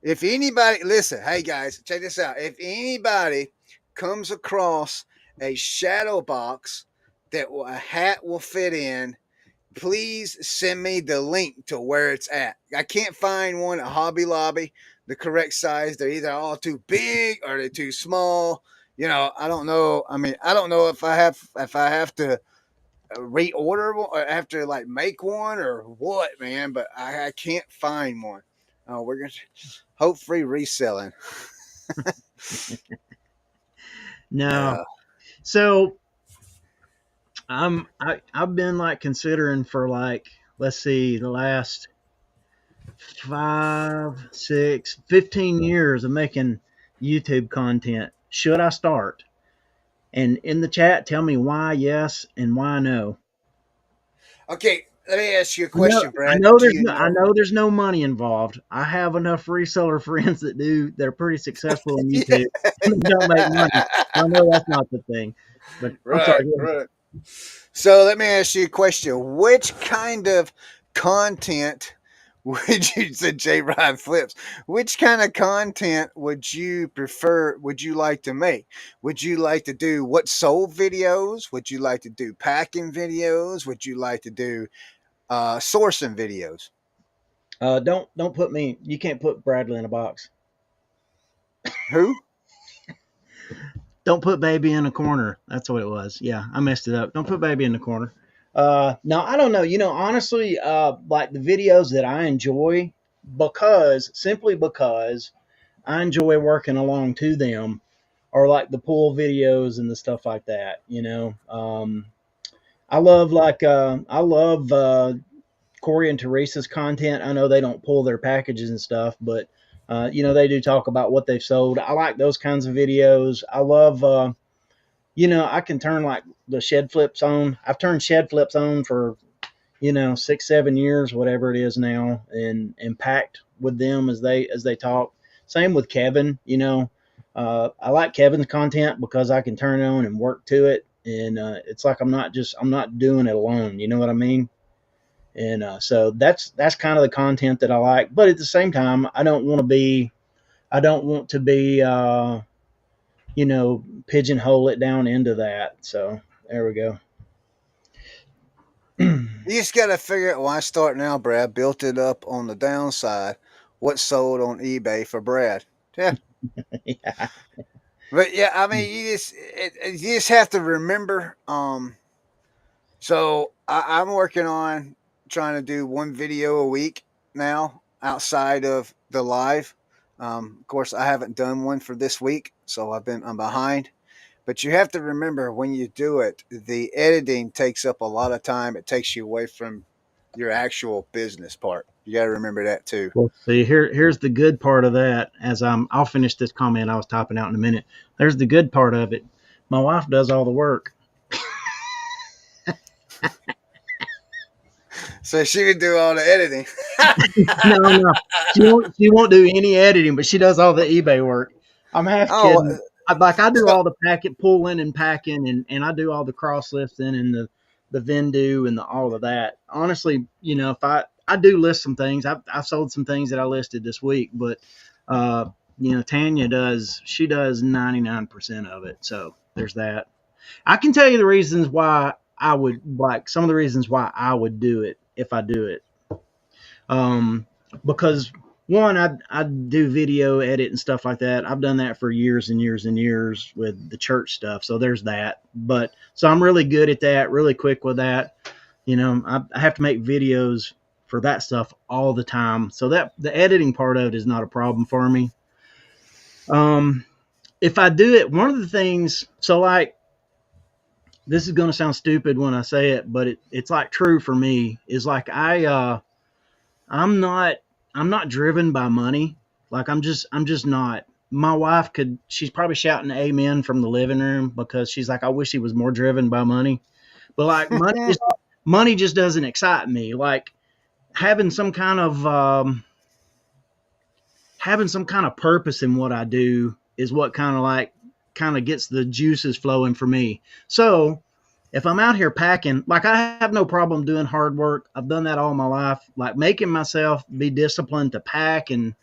If anybody, listen, hey guys, check this out. If anybody comes across a shadow box that a hat will fit in, please send me the link to where it's at. I can't find one at Hobby Lobby, the correct size. They're either all too big or they're too small. You know, I don't know. I mean, I don't know if I have to reorder one or have to like make one or what, man. But I can't find one. We're gonna hopefully reselling. No. Uh, So I've been like considering for like, let's see, the last 5, 6, 15 years of making YouTube content. Should I start? And in the chat, tell me why yes and why no. okay, let me ask you a I know, question, Brad. Do you I know? know there's no money involved. I have enough reseller friends that do. They're pretty successful on Yeah. YouTube. And they don't make money. So I know that's not the thing. But I'm Right, sorry. Go ahead. right. So let me ask you a question. Which kind of content would you said J Rod flips? Which kind of content would you prefer? Would you like to make? Would you like to do what sold videos? Would you like to do packing videos? Would you like to do sourcing videos? Don't put me. You can't put Bradley in a box. Who? Don't put baby in a corner. That's what it was. Yeah, I messed it up. Don't put baby in the corner. No, I don't know. Honestly, like the videos that I enjoy simply because I enjoy working along to them are like the pool videos and the stuff like that. I love Corey and Teresa's content. I know they don't pull their packages and stuff, but they do talk about what they've sold. I like those kinds of videos. I love, I can turn like the shed flips on. I've turned shed flips on for 6, 7 years, whatever it is now, and packed with them as they talk. Same with Kevin. I like Kevin's content because I can turn it on and work to it, and it's like I'm not doing it alone. You know what I mean? And so that's kind of the content that I like. But at the same time, I don't want to be pigeonhole it down into that. So there we go. You just got to figure out why start now, Brad. Built it up on the downside. What sold on eBay for Brad? Yeah, Yeah. but yeah, I mean, you just have to remember. So I'm working on trying to do one video a week now outside of the live. Of course, I haven't done one for this week, so I'm behind. But you have to remember when you do it, the editing takes up a lot of time. It takes you away from your actual business part. You got to remember that too. Well, see, here's the good part of that. I'll finish this comment I was typing out in a minute. There's the good part of it. My wife does all the work. So she would do all the editing. No, no, she won't do any editing, but she does all the eBay work. I'm half Oh, kidding. I do so all the packet pulling and packing, and I do all the cross listing and the Vendu and all of that. Honestly, if I do list some things, I've sold some things that I listed this week, but Tanya does 99% of it. So there's that. I can tell you the reasons why I would like some of the reasons why I would do it if I do it. Um, because one, I do video edit and stuff like that. I've done that for years and years and years with the church stuff. So there's that. But so I'm really good at that, really quick with that. I have to make videos for that stuff all the time. So that the editing part of it is not a problem for me. Um, if I do it, one of the things, so like, this is going to sound stupid when I say it, but it's like true for me is like I'm not I'm not driven by money. Like I'm just not. My wife she's probably shouting amen from the living room because she's like, I wish he was more driven by money. But like money just doesn't excite me. Like having some kind of having some kind of purpose in what I do is what kind of gets the juices flowing for me. So if I'm out here packing, like I have no problem doing hard work. I've done that all my life, like making myself be disciplined to pack and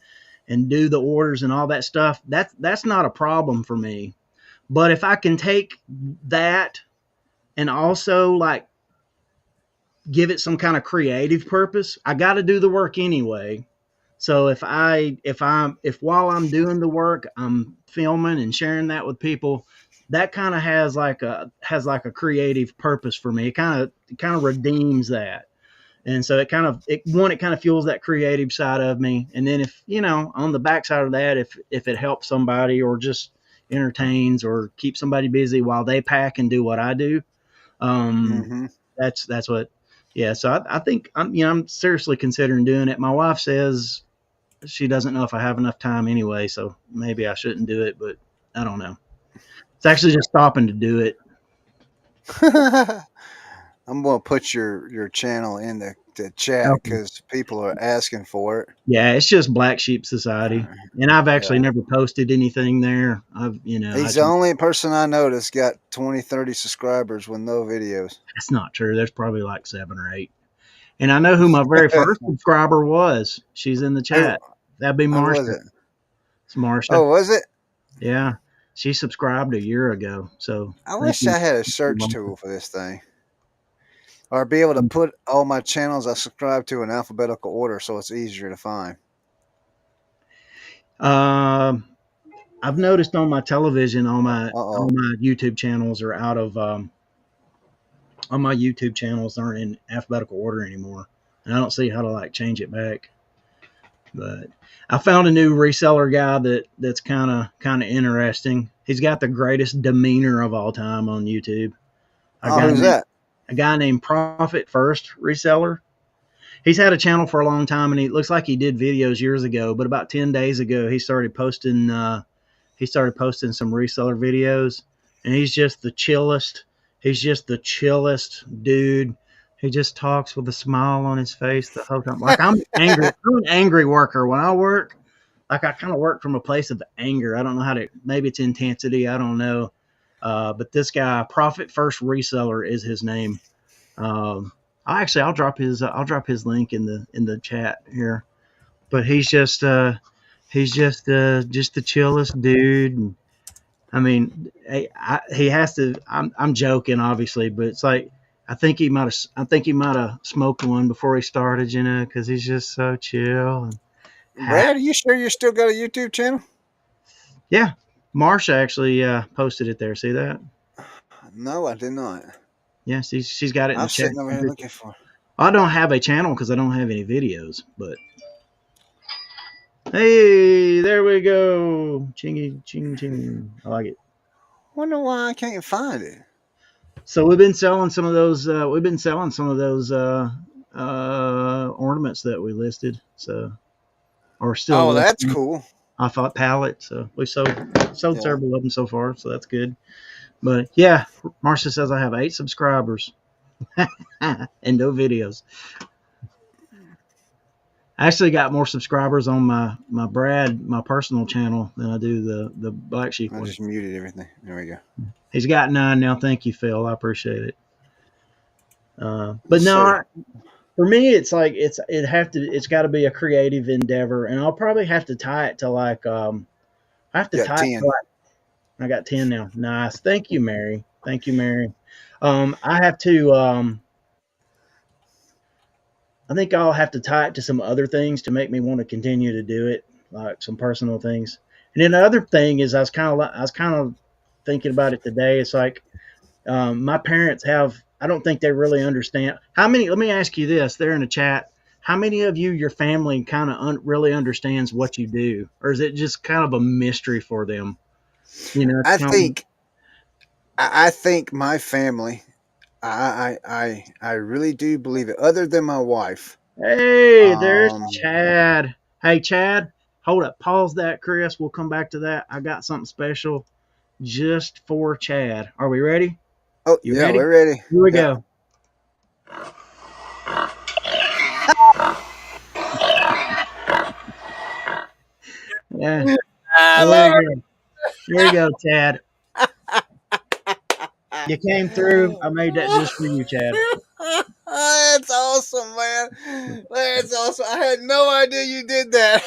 do the orders and all that stuff. That's not a problem for me. But if I can take that and also like give it some kind of creative purpose, I got to do the work anyway. So if while I'm doing the work, I'm filming and sharing that with people, that kind of has like a creative purpose for me. It kind of redeems that. And so it kind of fuels that creative side of me. And then if, on the backside of that, if it helps somebody or just entertains or keeps somebody busy while they pack and do what I do, um, Mm-hmm. that's what, yeah. So I think I'm seriously considering doing it. My wife says she doesn't know if I have enough time anyway, so maybe I shouldn't do it, but I don't know. It's actually just stopping to do it. I'm gonna put your channel in the chat Okay. because people are asking for it. Yeah, it's just Black Sheep Society, and I've actually Yeah. never posted anything there. I He's the just, only person I know that's got 20, 30 subscribers with no videos. that's not true. There's probably like 7 or 8, and I know who my very first subscriber was. She's in the who chat. That'd be who was Marsha. it? It's Marsha. Oh, was it? Yeah, she subscribed a year ago. So I thank wish you. I had a search tool for this thing, or be able to put all my channels I subscribe to in alphabetical order so it's easier to find. Um, I've noticed on my television, Uh all oh. my YouTube channels are out of all my YouTube channels aren't in alphabetical order anymore, and I don't see how to like change it back. But I found a new reseller guy that's kind of interesting. He's got the greatest demeanor of all time on YouTube. A Oh, guy who's named that? a guy named Profit First Reseller. He's had a channel for a long time, and he looks like he did videos years ago. But about 10 days ago, he started posting. He started posting some reseller videos, and he's just the chillest. He's just the chillest dude. He just talks with a smile on his face the whole time. Like I'm angry. I'm an angry worker. When I work, like I kind of work from a place of anger. I don't know how to. Maybe it's intensity. I don't know. But this guy, Profit First Reseller, is his name. Um, I'll drop his link in the chat here. But he's just the chillest dude. And, I mean, he has to. I'm joking, obviously, but it's like I think he might have smoked one before he started, because he's just so chill and happy. Brad, are you sure you still got a YouTube channel? Yeah, Marsha actually posted it there. See that? No, I did not. Yeah, she's got it I in the was chat. sitting over here looking for. I don't have a channel because I don't have any videos, but hey, there we go. Chingy, ching, ching. I like it. Wonder why I can't find it. So we've been selling some of those. Ornaments that we listed. So, or still Oh, that's listing. cool. I thought pallet. So we sold Yeah. several of them so far. So that's good. But yeah, Marcia says I have 8 subscribers and no videos. I actually got more subscribers on my personal channel than I do the Black Sheep I one. just muted everything. There we go. He's got 9 now. Thank you, Phil. I appreciate it. But Let's see. no, for me, it's like it's got to be a creative endeavor, and I'll probably have to tie it to like I have to You got tie it to 10. like I got 10 now. Nice. Thank you, Mary. Thank you, Mary. I have to. I think I'll have to tie it to some other things to make me want to continue to do it, like some personal things. And then the other thing is, I was kind of thinking about it today. It's like my parents have. I don't think they really understand how many. Let me ask you this: they're in the chat. How many of you, your family, kind of really understands what you do, or is it just kind of a mystery for them? It's I kind of think I think my family. I really do believe it. Other than my wife. hey, there's Um. Chad. Hey, Chad, hold up, pause that, Chris. We'll come back to that. I got something special just for Chad. Are we ready? Oh You yeah, ready? we're ready. Here we Yep. go. Yeah. I There love you go. There you go, Chad. You came through. I made that just for you, Chad. it. That's awesome, man. That's awesome. I had no idea you did that.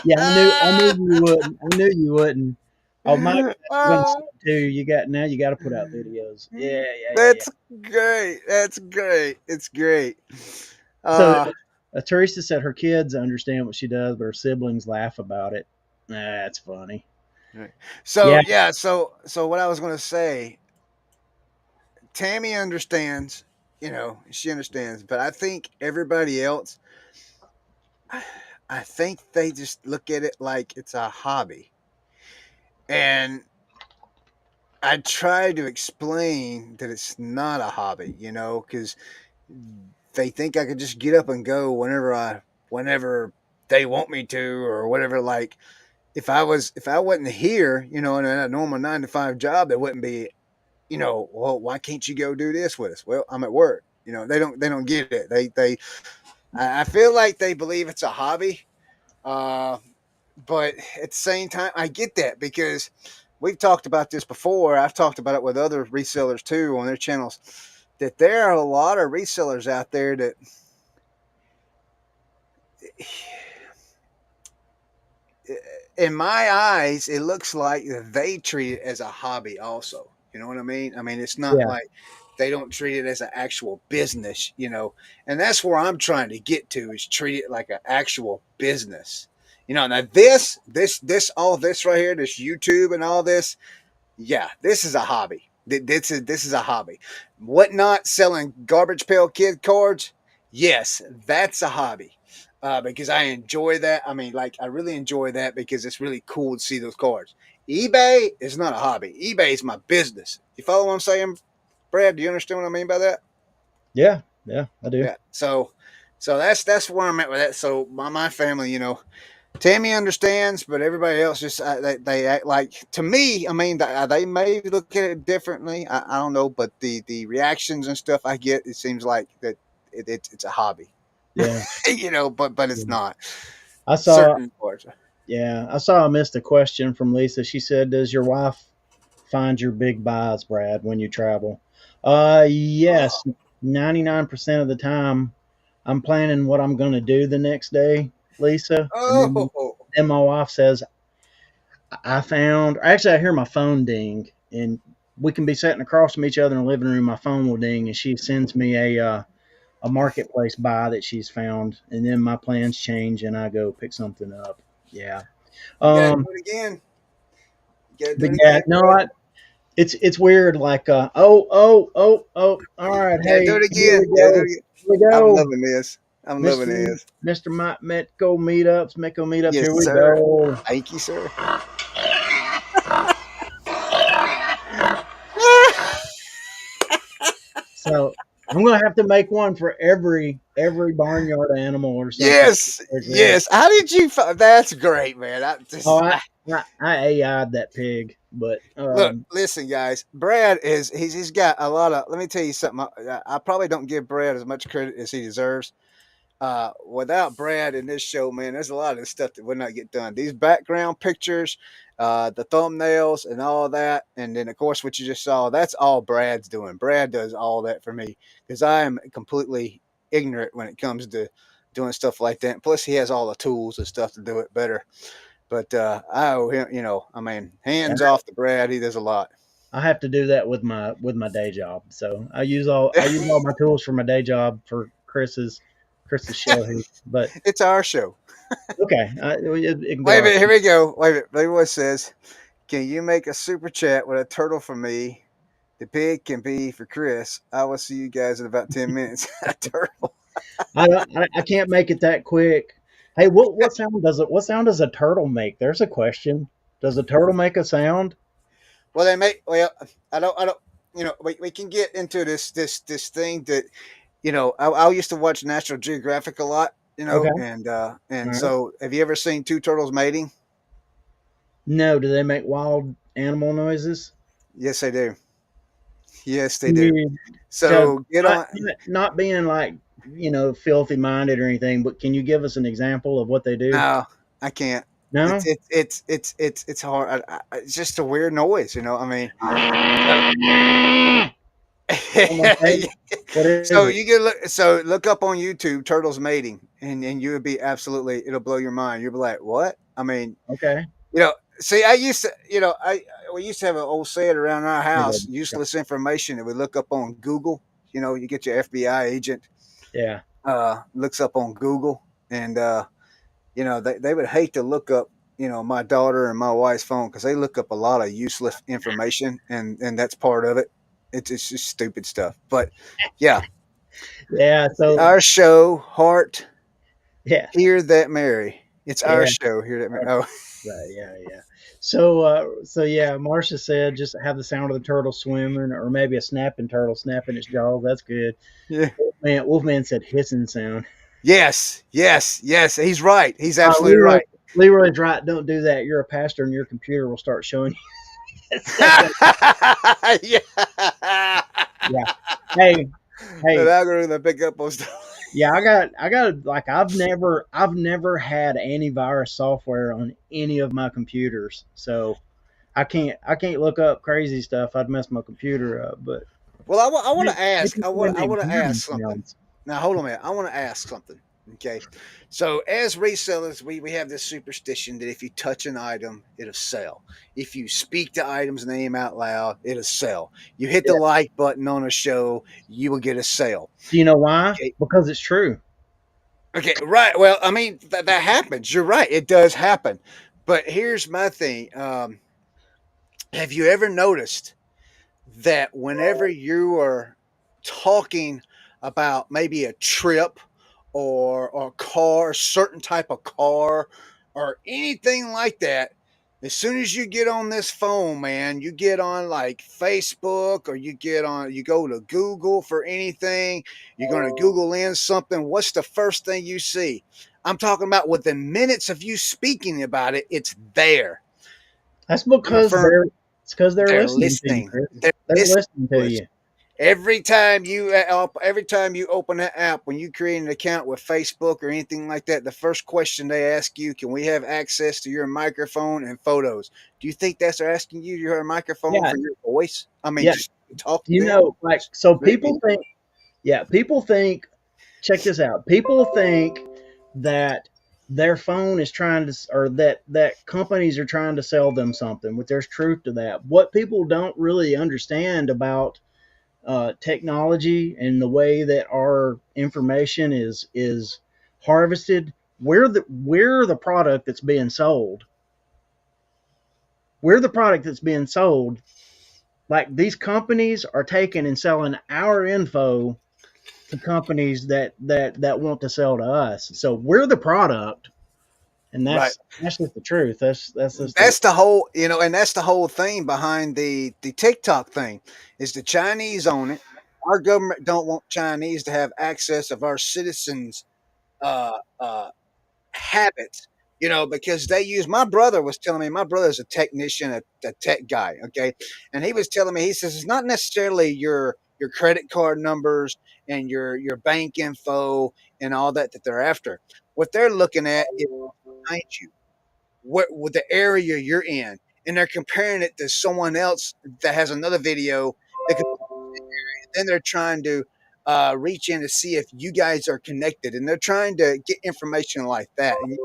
Yeah, I knew you wouldn't. I knew you wouldn't. Oh, Mike, I'm gonna say Oh, it too. You got now. You got to put out videos. Yeah, yeah, yeah, yeah. that's great. That's great. It's great. So Uh, Teresa said her kids understand what she does, but her siblings laugh about it. That's funny. right. So Yeah, yeah, so what I was going to say, Tammy understands. She understands, but I think everybody else, I think they just look at it like it's a hobby, and I try to explain that it's not a hobby. Because they think I could just get up and go whenever they want me to, or whatever. Like if I wasn't here, in a normal 9 to 5 job, there wouldn't be, well, why can't you go do this with us? Well, I'm at work. They don't get it. I feel like they believe it's a hobby. Uh, but at the same time, I get that because we've talked about this before. I've talked about it with other resellers too on their channels. That there are a lot of resellers out there that, in my eyes, it looks like they treat it as a hobby also. You know what I mean? I mean, it's not yeah, like they don't treat it as an actual business. And that's where I'm trying to get to is treat it like an actual business. Now all this right here, this YouTube and all this, yeah, this is a hobby. This is a hobby. Whatnot selling garbage pail kid cards, yes, that's a hobby. Because I enjoy that. I mean, like I really enjoy that because it's really cool to see those cards. eBay is not a hobby. eBay is my business. You follow what I'm saying, Brad? Do you understand what I mean by that? yeah, yeah. I do. Yeah. So that's where I'm at with that. So my family, Tammy understands, but everybody else just they act like, to me. I mean, they may look at it differently. I don't know, but the reactions and stuff I get, it seems like that it's a hobby, Yeah, but it's yeah. not. I saw. Certain parts. Yeah, I saw. I missed a question from Lisa. She said, "Does your wife find your big buys, Brad, when you travel?" Oh, Yes. 99% of the time, I'm planning what I'm going to do the next day, Lisa, and oh, then my wife says, I found, actually, I hear my phone ding, and we can be sitting across from each other in the living room. My phone will ding, and she sends me a marketplace buy that she's found, and then my plans change, and I go pick something up. Yeah. you gotta do Um, it again. You gotta do but it yeah, again, no, bro. it's weird. Like, oh. All right, You gotta hey, do it here we again. You gotta do it go. again. Here we I'm go, loving this. I'm loving Mister this. Mister Metco meetups, Metco meetups. Yes, Here we sir. go. Thank you, sir. So I'm gonna have to make one for every barnyard animal or something. Yes, Like that. yes. How did you? That's great, man. Oh, I AI'd that pig, but Look. Listen, guys. Brad he's got a lot of. Let me tell you something. I probably don't give Brad as much credit as he deserves. Without Brad in this show, man, there's a lot of this stuff that would not get done. These background pictures, the thumbnails, and all that, and then of course what you just saw. That's all Brad's doing. Brad does all that for me because I am completely ignorant when it comes to doing stuff like that. Plus, he has all the tools and stuff to do it better. But I owe him, I mean, hands off to Brad. He does a lot. I have to do that with my day job. So I use all my tools for my day job for Chris's show here. But It's our show. okay, it can be Wait a our. minute. Here we go. Wait a minute. Leroy says, "Can you make a super chat with a turtle for me? The pig can be for Chris. I will see you guys in about 10 minutes." A turtle. I can't make it that quick. Hey, what sound does a turtle make? There's a question. Does a turtle make a sound? Well, they make. Well, I don't. We can get into this thing that I used to watch National Geographic a lot. Okay. And All right. so have you ever seen two turtles mating? No, do they make wild animal noises? Yes, they do. Yes, they do. Yeah. So So get on. not being like filthy minded or anything, but can you give us an example of what they do? No, I can't. No. It's hard. It's just a weird noise, you know. I mean, so Oh, my favorite. What is so it? you can look. So look up on YouTube turtles mating, and you would be absolutely. It'll blow your mind. You'll be like, what? I mean, Okay. you know. See, I used to, I we used to have an old saying around our Yeah. house: useless information that we look up on Google. You know, you get your FBI agent Yeah. looks up on Google, and they would hate to look up my daughter and my wife's phone because they look up a lot of useless information, and that's part of it. It's just stupid stuff. But yeah, Yeah. So our show, Heart, yeah. Hear That Mary. It's our Yeah. show, Hear That Mary. Oh, Right. Yeah. Yeah. So yeah, Marcia said just have the sound of the turtle swimming, or maybe a snapping turtle snapping its jaws. That's good. yeah. Wolfman said hissing sound. Yes, yes, yes. He's right. He's absolutely Leroy, right. Leroy's right. Don't do that. You're a pastor, and your computer will start showing you stuff like Yeah. yeah. Hey, The hey, algorithm pick up on stuff. yeah. I got like I've never had antivirus software on any of my computers, so I can't look up crazy stuff. I'd mess my computer up. But Well, I want they, to they ask. can find I that want to Grinnin ask something. sounds. Now, hold on a minute. I want to ask something. Okay. So, as resellers, we have this superstition that if you touch an item, it'll sell. If you speak the item's name out loud, it'll sell. You hit the Yeah. like button on a show, you will get a sale. Do you know why? Okay. Because it's true. Okay. Right. Well, I mean, that happens. You're right. It does happen. But here's my thing. Have you ever noticed that whenever you are talking about maybe a trip or a car, a certain type of car, or anything like that, as soon as you get on this phone, man, you get on like Facebook or you go to Google for anything, you're going to Google in something. What's the first thing you see? I'm talking about within minutes of you speaking about it, it's there. That's I'm because referring, they're they're listening to you, listening. Chris. They're They're listening listening to to us. you. Every time you open that app, when you create an account with Facebook or anything like that, the first question they ask you, can we have access to your microphone and photos? Do you think that's they're asking you your microphone Yeah. for your voice? I mean, Yeah. just talk to You them. know, like so Maybe. people think. Yeah, people think. Check this out. People think that their phone is trying to, or that companies are trying to sell them something. But there's truth to that. What people don't really understand about technology and the way that our information is harvested. We're the product that's being sold. We're the product that's being sold. Like these companies are taking and selling our info to companies that want to sell to us. So we're the product, and Right. that's just the truth. That's just the That's the whole, and that's the whole thing behind the TikTok thing is the Chinese own it. Our government don't want Chinese to have access of our citizens' uh, uh, habits, because they use. My brother was telling me. My brother's a technician, a tech guy, okay, and he was telling me. He says it's not necessarily your credit card numbers and your bank info and all that they're after. What they're looking at is behind you, what with the area you're in, and they're comparing it to someone else that has another video that could, then they're trying to reach in to see if you guys are connected, and they're trying to get information like that. And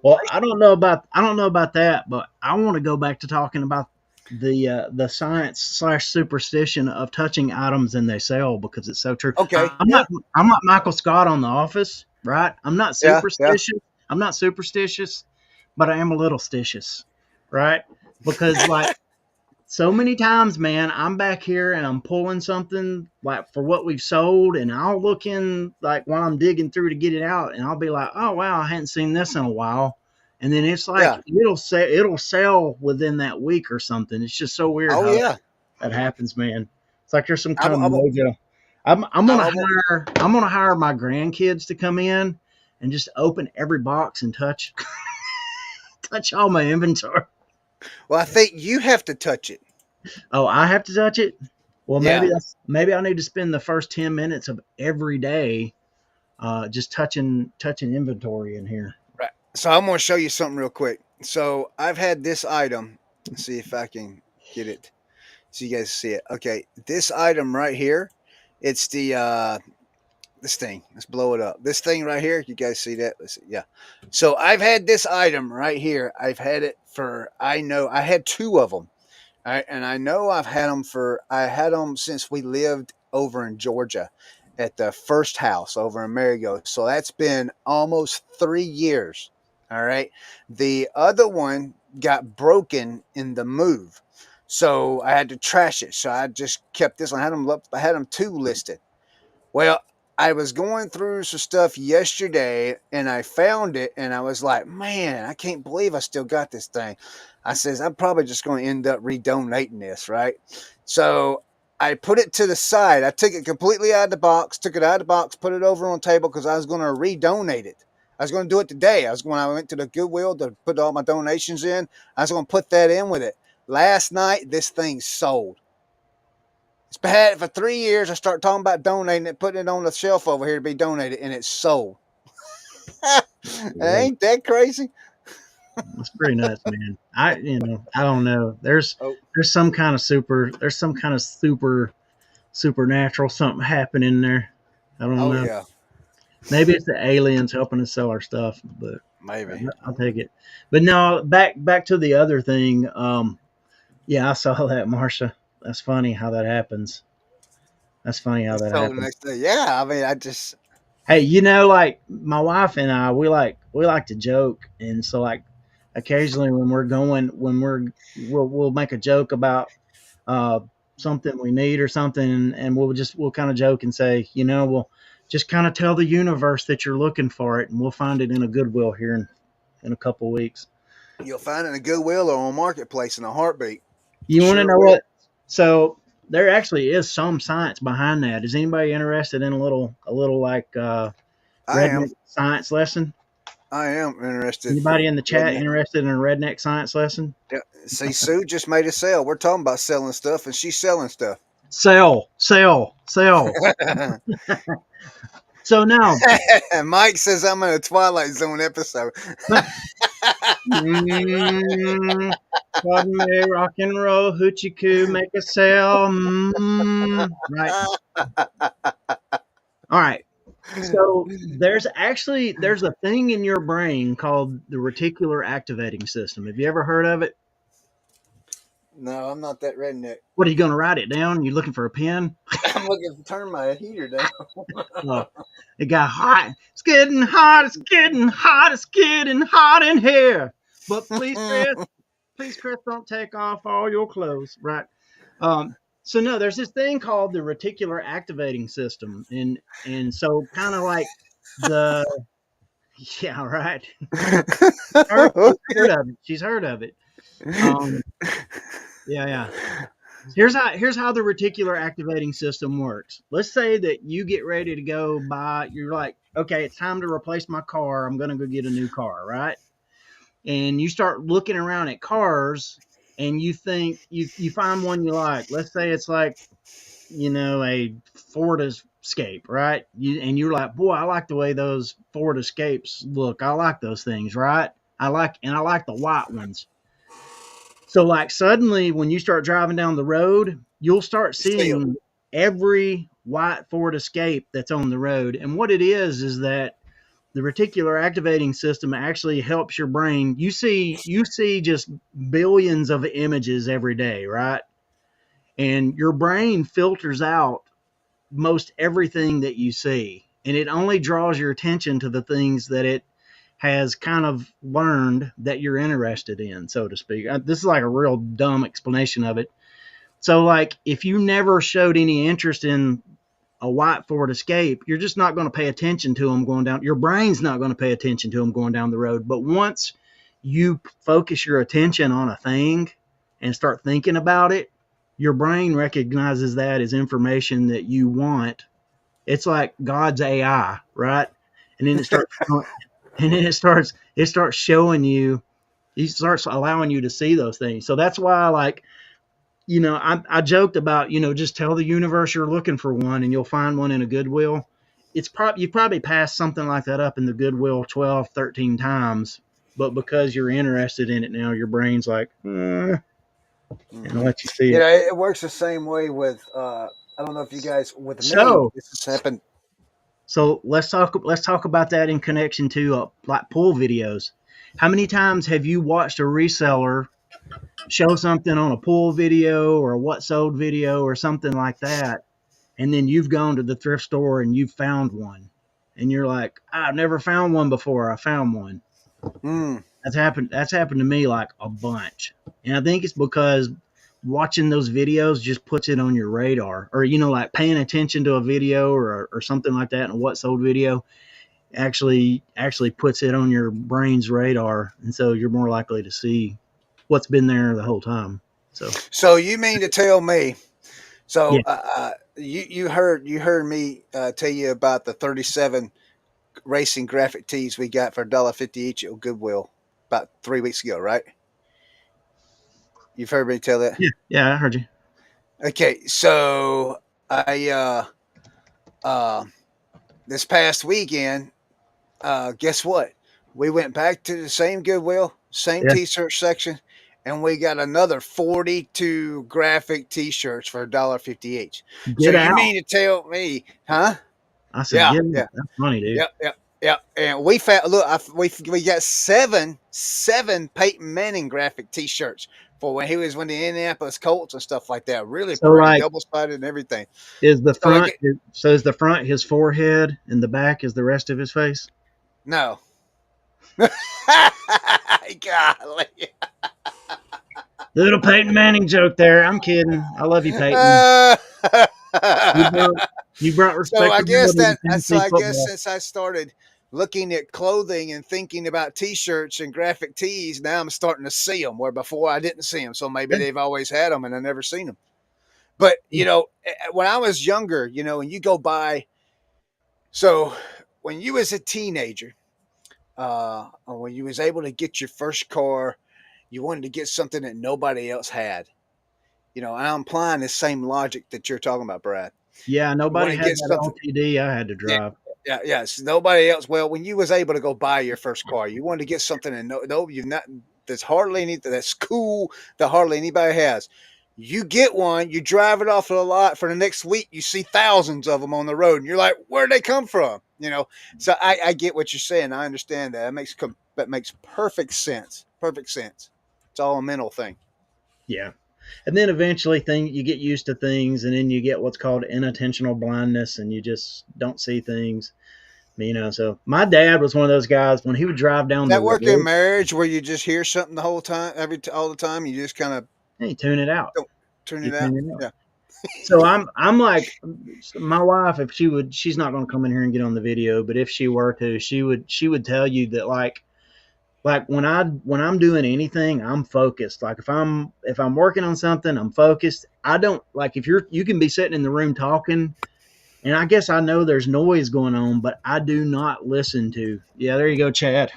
well, I don't know about that, but I want to go back to talking about the science / superstition of touching items and they sell because it's so true. okay, I'm yeah, not I'm not Michael Scott on The Office, right? I'm not yeah, yeah. superstitious. I'm not superstitious, but I am a little stitious, right? Because like so many times, man, I'm back here and I'm pulling something like for what we've sold, and I'll look in like while I'm digging through to get it out, and I'll be like, "Oh wow, I hadn't seen this in a while," and then it's like Yeah. it'll sell within that week or something. It's just so weird Oh how yeah. that happens, man. It's like there's some I'm, kind of I'm, mojo. I'm I'm, gonna hire my grandkids to come in and just open every box and touch touch all my inventory. well, I think you have to touch it. Oh, I have to touch it. Well, maybe Yeah. maybe I need to spend the first 10 minutes of every day just touching inventory in here. Right. So I'm going to show you something real quick. So I've had this item. Let's see if I can get it so you guys see it. Okay, this item right here, it's the this thing. Let's blow it up. This thing right here. You guys see that? Let's see. Yeah. So I've had this item right here. I've had it for I had two of them. And I know I had them since we lived over in Georgia at the first house over in Marigo. So that's been almost 3 years. All right. The other one got broken in the move. So I had to trash it. So I just kept this one. I had them two listed. Well, I was going through some stuff yesterday and I found it and I was like, man, I can't believe I still got this thing. I says, I'm probably just going to end up redonating this, right? So I put it to the side. I took it completely out of the box, took it out of the box, put it over on the table because I was going to redonate it. I was going to do it today. I went to the Goodwill to put all my donations in. I was going to put that in with it. Last night, this thing sold. It's been had it for 3 years. I start talking about donating it, putting it on the shelf over here to be donated, and it's sold. Great. Ain't that crazy? That's pretty nuts, man. I don't know. Oh, There's some kind of supernatural something happening there. I don't oh know. yeah, Maybe it's the aliens helping us sell our stuff, but maybe. I'll take it. But no, back to the other thing. Yeah, I saw that, Marsha. That's funny how that happens. That's funny how It's that sold the happens. next day. Yeah, I mean, I just Hey, like my wife and I, we like to joke, and so like occasionally we'll make a joke about uh, something we need or something, and we'll kind of joke and say, we'll just kind of tell the universe that you're looking for it, and we'll find it in a Goodwill here in a couple weeks. you'll find it in a Goodwill or on Marketplace in a heartbeat. You want to Sure know will. what? So there actually is some science behind that. Is anybody interested in a little like I am. redneck science lesson? I am interested. Anybody in the chat Redneck. interested in a redneck science lesson? Yeah. See, Sue just made a sale. We're talking about selling stuff, and she's selling stuff. Sell, sell, sell. So now, Mike says I'm in a Twilight Zone episode. mm, pardon me, rock and roll, hoochie coo, make a sale. Right. All right. So there's a thing in your brain called the reticular activating system. Have you ever heard of it? No, I'm not that redneck. What are you going to write it down? You looking for a pen? I'm looking to turn my heater down. Oh, it got hot. It's getting hot. It's getting hot. It's getting hot in here. But please, Chris, don't take off all your clothes. Right. So no, there's this thing called the reticular activating system, and so kind of like the yeah, right. She's heard of it. She's heard of it. Um, yeah, yeah. Here's how the reticular activating system works. Let's say that you get ready to go buy. You're like, okay, it's time to replace my car. I'm gonna go get a new car, right? And you start looking around at cars, and you think you find one you like. Let's say it's like a Ford Escape, right? You're like, boy, I like the way those Ford Escapes look. I like those things, right? I like the white ones. So like suddenly when you start driving down the road, you'll start Still, seeing every white Ford Escape that's on the road. And what it is that the reticular activating system actually helps your brain. You see just billions of images every day, right? And your brain filters out most everything that you see, and it only draws your attention to the things that it has kind of learned that you're interested in, so to speak. This is like a real dumb explanation of it. So, like, if you never showed any interest in a white Ford Escape, you're just not going to pay attention to them going down. Your brain's not going to pay attention to them going down the road. But once you focus your attention on a thing and start thinking about it, your brain recognizes that as information that you want. It's like God's AI, right? And then it starts showing you. He starts allowing you to see those things. So that's why, like, I joked about, just tell the universe you're looking for one and you'll find one in a Goodwill. You probably passed something like that up in the Goodwill 12, 13 times. but because you're interested in it now, your brain's like, and I'll Hmm. let you see You it. know, it works the same way with. I don't know if you guys with me. So, This has happened. so let's talk about that in connection to like pool videos. How many times have you watched a reseller show something on a pool video or a what sold video or something like that, and then you've gone to the thrift store and you've found one, and you're like, I've never found one before. I found one. Mm. That's happened to me like a bunch, and I think it's because watching those videos just puts it on your radar, or like paying attention to a video or something like that, and a what sold video actually puts it on your brain's radar, and so you're more likely to see what's been there the whole time. So So you mean to tell me? So yeah, you heard me tell you about the 37 racing graphic tees we got for $1.50 each at Goodwill about 3 weeks ago, right? You've heard me tell that. yeah, I heard you. Okay, so I uh, this past weekend, guess what? We went back to the same Goodwill, same Yeah, T-shirt section, and we got another 42 graphic T-shirts for $1.50 each. So get you out. mean to tell me, huh? I said, Yeah, get out. yeah. That's funny, dude. Yep, yep, yep. And we found look, we got seven Peyton Manning graphic T-shirts for when he was with the Indianapolis Colts and stuff like that. Really So pretty, like, double sided and everything. is the So I front? get So is the front his forehead, and the back is the rest of his face? no. Golly. Little Peyton Manning joke there. I'm kidding. I love you, Peyton. Uh, You brought you brought so I guess respectability to that so Tennessee I guess football. since I started looking at clothing and thinking about T-shirts and graphic tees, now I'm starting to see them where before I didn't see them. So maybe Yeah, they've always had them and I never seen them. But when I was younger, and you go by, so when you was a teenager, or when you was able to get your first car, you wanted to get something that nobody else had. And I'm applying the same logic that you're talking about, Brad. yeah. You want Nobody to had get that something. LTD I had to Yeah, drive. yeah, yes. Nobody else. Well, when you was able to go buy your first car, you wanted to get something and no, you've not. There's hardly anything that's cool that hardly anybody has. You get one, you drive it off of the lot for the next week. You see thousands of them on the road, and you're like, "Where'd they come from?" So I get what you're saying. I understand that. That makes perfect sense. Perfect sense. It's all a mental thing. Yeah. And then eventually you get used to things, and then you get what's called inattentional blindness, and you just don't see things. So my dad was one of those guys when he would drive Does down the that work in road, marriage where you just hear something the whole time, all the time? You just kind of and you tune it out. don't turn You it out. tune it out. Yeah. So I'm like, my wife, if she's not going to come in here and get on the video, but if she were to, she would tell you that like when I'm doing anything, I'm focused. Like if I'm working on something, I'm focused. I don't like if you can be sitting in the room talking, and I guess I know there's noise going on, but I do not listen to. Yeah, there you go, Chad.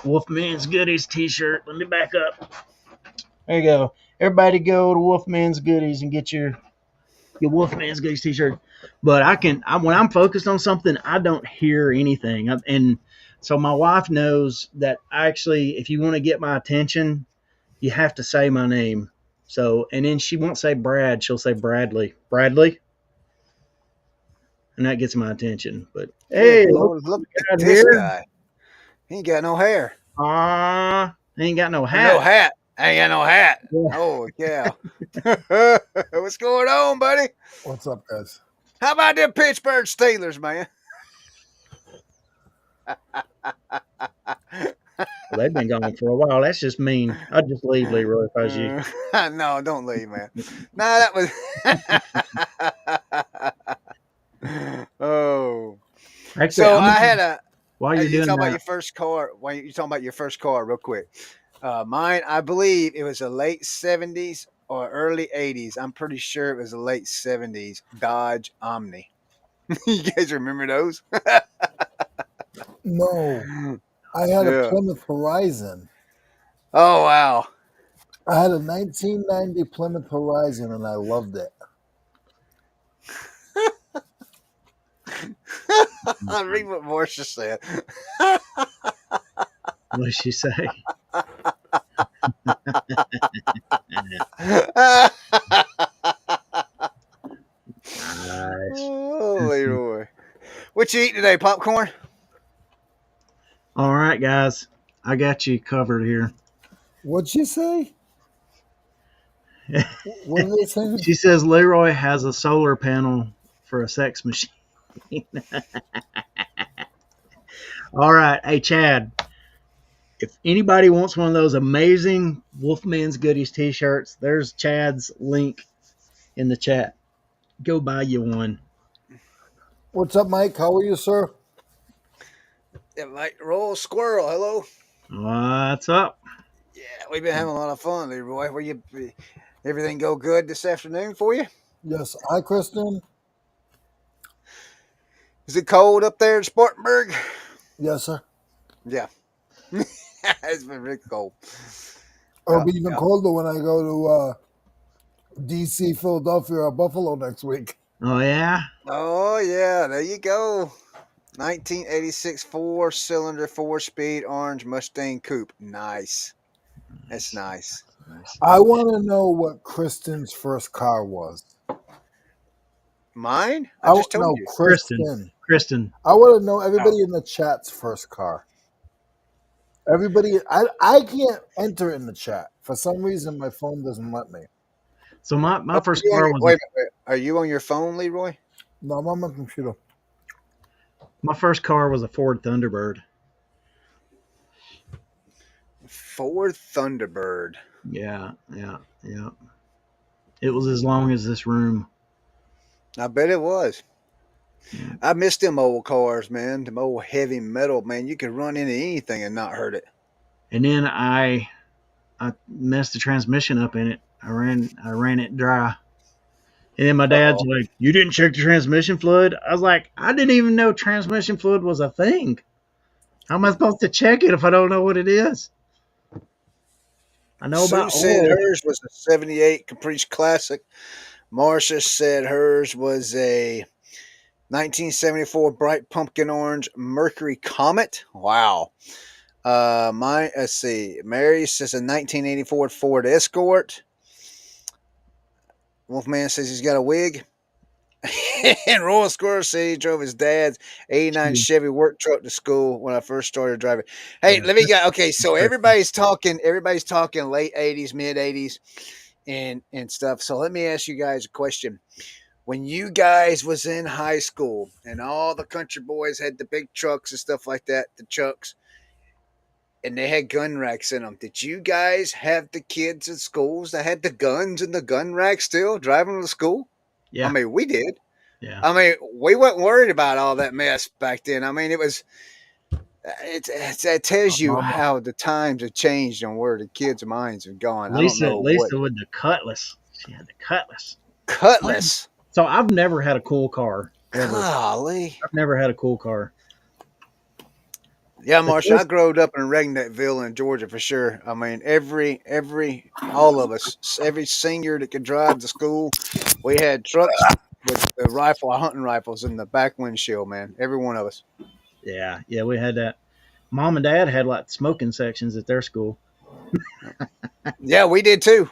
Wolfman's Goodies T-shirt. Let me back up. There you go. Everybody go to Wolfman's Goodies and get your Wolfman's Goodies T-shirt. But when I'm focused on something, I don't hear anything. And so my wife knows that actually, if you want to get my attention, you have to say my name. So, and then she won't say Brad, she'll say Bradley. Bradley, and that gets my attention. But hey, Good look Lord, what look we at got this here. guy. He ain't got no hair Ain't got no or no hat. hat. I ain't got no hat. Yeah. Oh yeah. What's going on, buddy? What's up, guys? How about them Pittsburgh Steelers, man? Well, they've been gone for a while. That's just mean. I'd just leave, Leroy, if I was you. No, don't leave, man. No, that was. Oh, Actually, so I'm I gonna, had a. while you're You doing talk about that. your first car. Why you talking about your first car, real quick? Mine, I believe it was the late '70s or early '80s. I'm pretty sure it was the late '70s. Dodge Omni. You guys remember those? No, I had a Yeah. Plymouth Horizon. Oh wow. I had a 1990 Plymouth Horizon, and I loved it. I read what Marsha said. What'd she say? Nice. Oh, Leroy. What you eating today? Popcorn? All right, guys. I got you covered here. What'd she say? What are they saying? She says Leroy has a solar panel for a sex machine. All right. Hey, Chad, if anybody wants one of those amazing Wolfman's Goodies t-shirts, there's Chad's link in the chat. Go buy you one. What's up, Mike? How are you, sir? Yeah, Mike, roll squirrel. Hello. What's up? Yeah, we've been having a lot of fun, Leroy. Everything go good this afternoon for you? Yes. Hi, Kristen. Is it cold up there in Spartanburg? Yes, sir. Yeah. It's been really cold. It'll Yeah, be even yeah. colder when I go to DC, Philadelphia, or Buffalo next week. Oh, yeah? Oh, yeah. There you go. 1986 4-cylinder 4-speed orange Mustang coupe. Nice. That's nice. I want to know what Kristen's first car was. Mine? I just told No, you. Kristen. Kristen. I want to know everybody in the chat's first car. Everybody, I can't enter in the chat. For some reason, my phone doesn't let me. So my first Wait a car was minute. Are you on your phone, Leroy? No, I'm on my computer. a Ford Thunderbird. Ford Thunderbird. Yeah. It was as long as this room. I bet it was. Yeah. I miss them old cars, man. Them old heavy metal, man. You could run into anything and not hurt it. And then I messed the transmission up in it. I ran it dry. And then my dad's Uh-oh. like, "You didn't check the transmission fluid?" I was like, "I didn't even know transmission fluid was a thing. How am I supposed to check it if I don't know what it is?" I know Sue about said oil. hers was a 78 Caprice Classic. Marcia said hers was a 1974 bright pumpkin orange Mercury Comet. Wow. Let's see. Mary says a 1984 Ford Escort. Wolfman says he's got a wig. And Royal Squirrel said he drove his dad's 89 Chevy work truck to school when I first started driving. Hey, let me go. Okay, so everybody's talking late 80s, mid 80s and stuff. So let me ask you guys a question. When you guys was in high school and all the country boys had the big trucks and stuff like that, the trucks, and they had gun racks in them, did you guys have the kids at schools that had the guns in the gun rack still driving to school? Yeah. I mean, we did. Yeah. I mean, we weren't worried about all that mess back then. I mean, it tells you how the times have changed and where the kids' minds have gone. I don't know what. Lisa with the Cutlass. She had the Cutlass. Cutlass. So I've never had a cool car ever. Golly. I've never had a cool car. Yeah, Marsha, I grew up in Regnetville in Georgia for sure. I mean, all of us, every senior that could drive to school, we had trucks with the hunting rifles in the back windshield, man. Every one of us. Yeah, we had that. Mom and Dad had like smoking sections at their school. Yeah, we did too.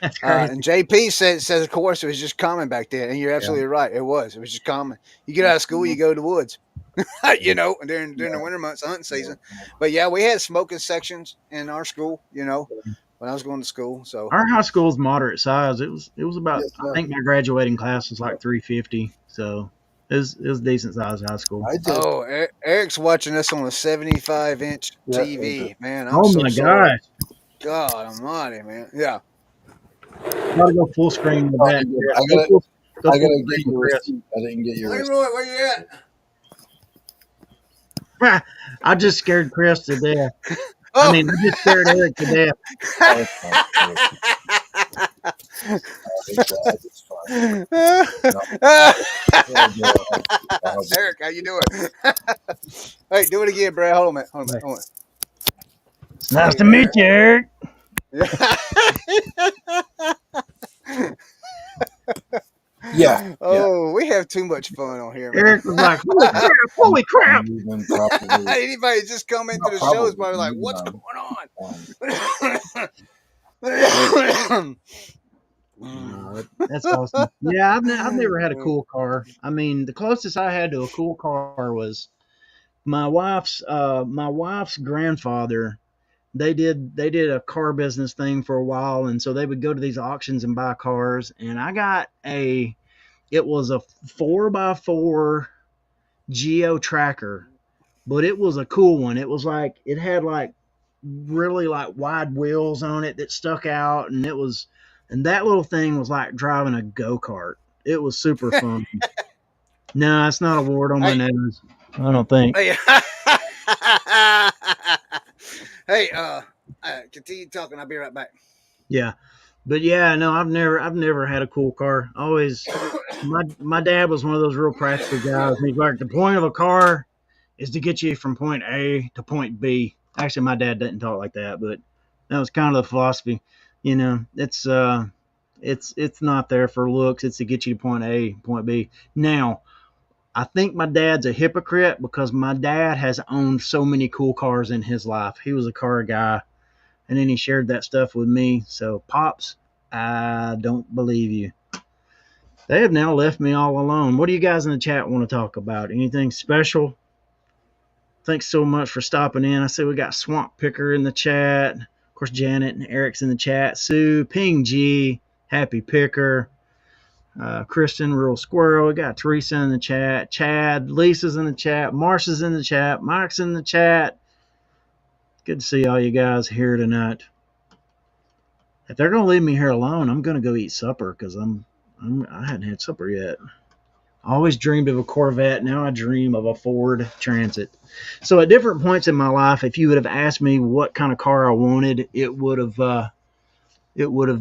That's crazy. And JP says, of course, it was just common back then. And you're absolutely right. It was just common. You get out of school, you go to the woods, during the winter months, hunting season. But yeah, we had smoking sections in our school, when I was going to school. So our high school is moderate size. It was about, Yes, I think my graduating class was like 350. So it was decent sized high school. I did. Oh, Eric's watching us on a 75-inch Yeah, TV. Man, I'm Oh so my sorry. gosh. God almighty, man. Yeah. Gotta go full screen with that. I Go gotta full get screen, your Chris. receipt. I didn't get your receipt. Leroy, where you at? I just scared Chris to death. Oh. I just scared Eric to death. It's fine. Eric, how you doing? Hey, do it again, Brad. Hold on a minute. It's nice to meet you, Eric. Yeah, yeah. Oh, we have too much fun on here, man. Eric was like, "Holy crap! Holy crap!" And even probably Anybody just come into not the show is probably probably like, even "What's um, going on?" That's awesome. Yeah, I've never had a cool car. I mean, the closest I had to a cool car was my wife's grandfather. They did a car business thing for a while, and so they would go to these auctions and buy cars. And I got a it was a 4x4 Geo Tracker, but it was a cool one. It was like it had like really like wide wheels on it that stuck out, and that little thing was like driving a go-kart. It was super fun. No, it's not a wart on my Hey, nose. I don't think. hey, hey, continue talking. I'll be right back. Yeah, but yeah, no, I've never had a cool car. Always, my dad was one of those real practical guys. He's like, the point of a car is to get you from point A to point B. Actually, my dad didn't talk like that, but that was kind of the philosophy. It's not there for looks. It's to get you to point A, point B. Now, I think my dad's a hypocrite because my dad has owned so many cool cars in his life. He was a car guy, and then he shared that stuff with me. So, pops, I don't believe you. They have now left me all alone. What do you guys in the chat want to talk about? Anything special? Thanks so much for stopping in. I see we got Swamp Picker in the chat. Of course, Janet and Eric's in the chat. Sue, Ping G, Happy Picker, Kristen, Real Squirrel. We got Teresa in the chat. Chad, Lisa's in the chat. Marsha's in the chat. Mike's in the chat. Good to see all you guys here tonight. If they're gonna leave me here alone, I'm gonna go eat supper because I hadn't had supper yet. I always dreamed of a Corvette. Now I dream of a Ford Transit. So at different points in my life, if you would have asked me what kind of car I wanted, it would have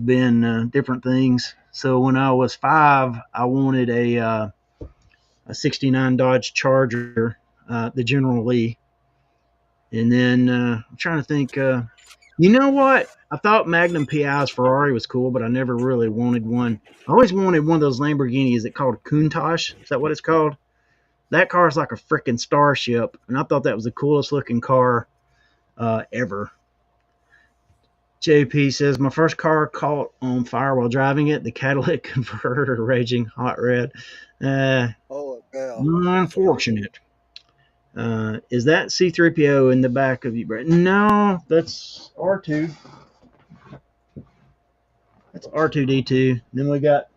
been different things. So when I was 5, I wanted a '69 Dodge Charger, the General Lee, and then I'm trying to think. You know what? I thought Magnum PI's Ferrari was cool, but I never really wanted one. I always wanted one of those Lamborghinis. Is it called a Countach? Is that what it's called? That car is like a freaking starship, and I thought that was the coolest looking car ever. JP says my first car caught on fire while driving it. The catalytic converter raging hot red. Oh, hell. Unfortunate. Is that C3PO in the back of you, Brett? No, that's R2. That's R2D2. Then we got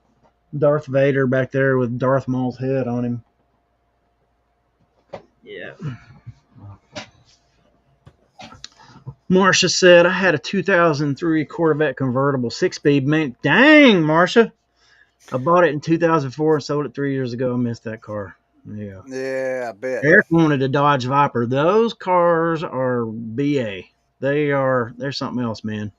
Darth Vader back there with Darth Maul's head on him. Yeah. Marcia said, I had a 2003 Corvette convertible 6-speed. Man, dang, Marcia. I bought it in 2004 and sold it 3 years ago. I missed that car. Yeah. Yeah, I bet. Eric wanted a Dodge Viper. Those cars are BA. They're something else, man.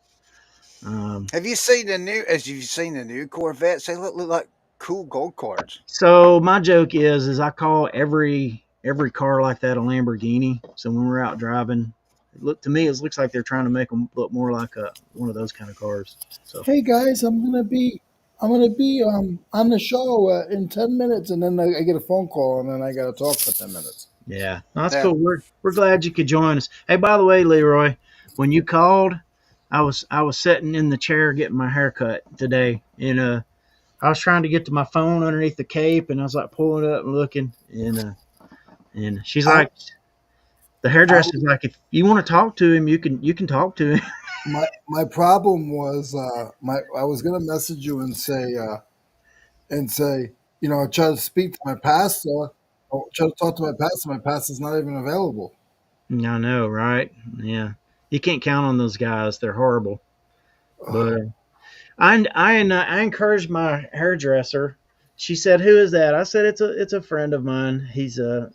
Have you seen the new? As you've seen the new Corvettes, they look like cool gold cards. So my joke is I call every car like that a Lamborghini. So when we're out driving, it looks like they're trying to make them look more like one of those kind of cars. So Hey guys, I'm gonna be on the show in 10 minutes, and then I get a phone call, and then I gotta talk for 10 minutes. yeah, no, that's Yeah. cool. We're glad you could join us. Hey, by the way, Leroy, when you called, I was sitting in the chair getting my hair cut today, and I was trying to get to my phone underneath the cape, and I was like pulling it up and looking, and she's I- like, the hairdresser's like, if you want to talk to him, you can talk to him. My problem was I was gonna message you and say try to speak to my pastor, or try to talk to my pastor. My pastor's not even available. I know, right? Yeah, you can't count on those guys; they're horrible. But I encouraged my hairdresser. She said, "Who is that?" I said, "It's a friend of mine. He's a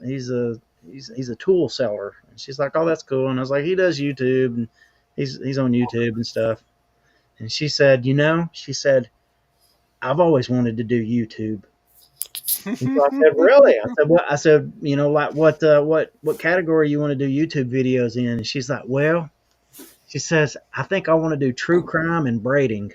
tool seller." And she's like, "Oh, that's cool." And I was like, "He does YouTube, and he's on YouTube and stuff." And she said, she said, "I've always wanted to do YouTube." And so I said, "Really?" I said, "What?" I said, like what category you want to do YouTube videos in?" And she's like, "Well," she says, "I think I want to do true crime and braiding."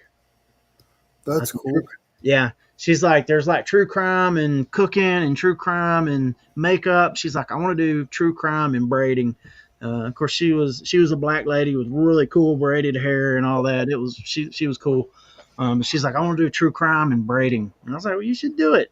I That's said, cool. yeah. she's like, there's like true crime and cooking and true crime and makeup. She's like, I want to do true crime and braiding. Of course, she was a black lady with really cool braided hair and all that. It was she was cool. She's like, I want to do true crime and braiding, and I was like, well, you should do it.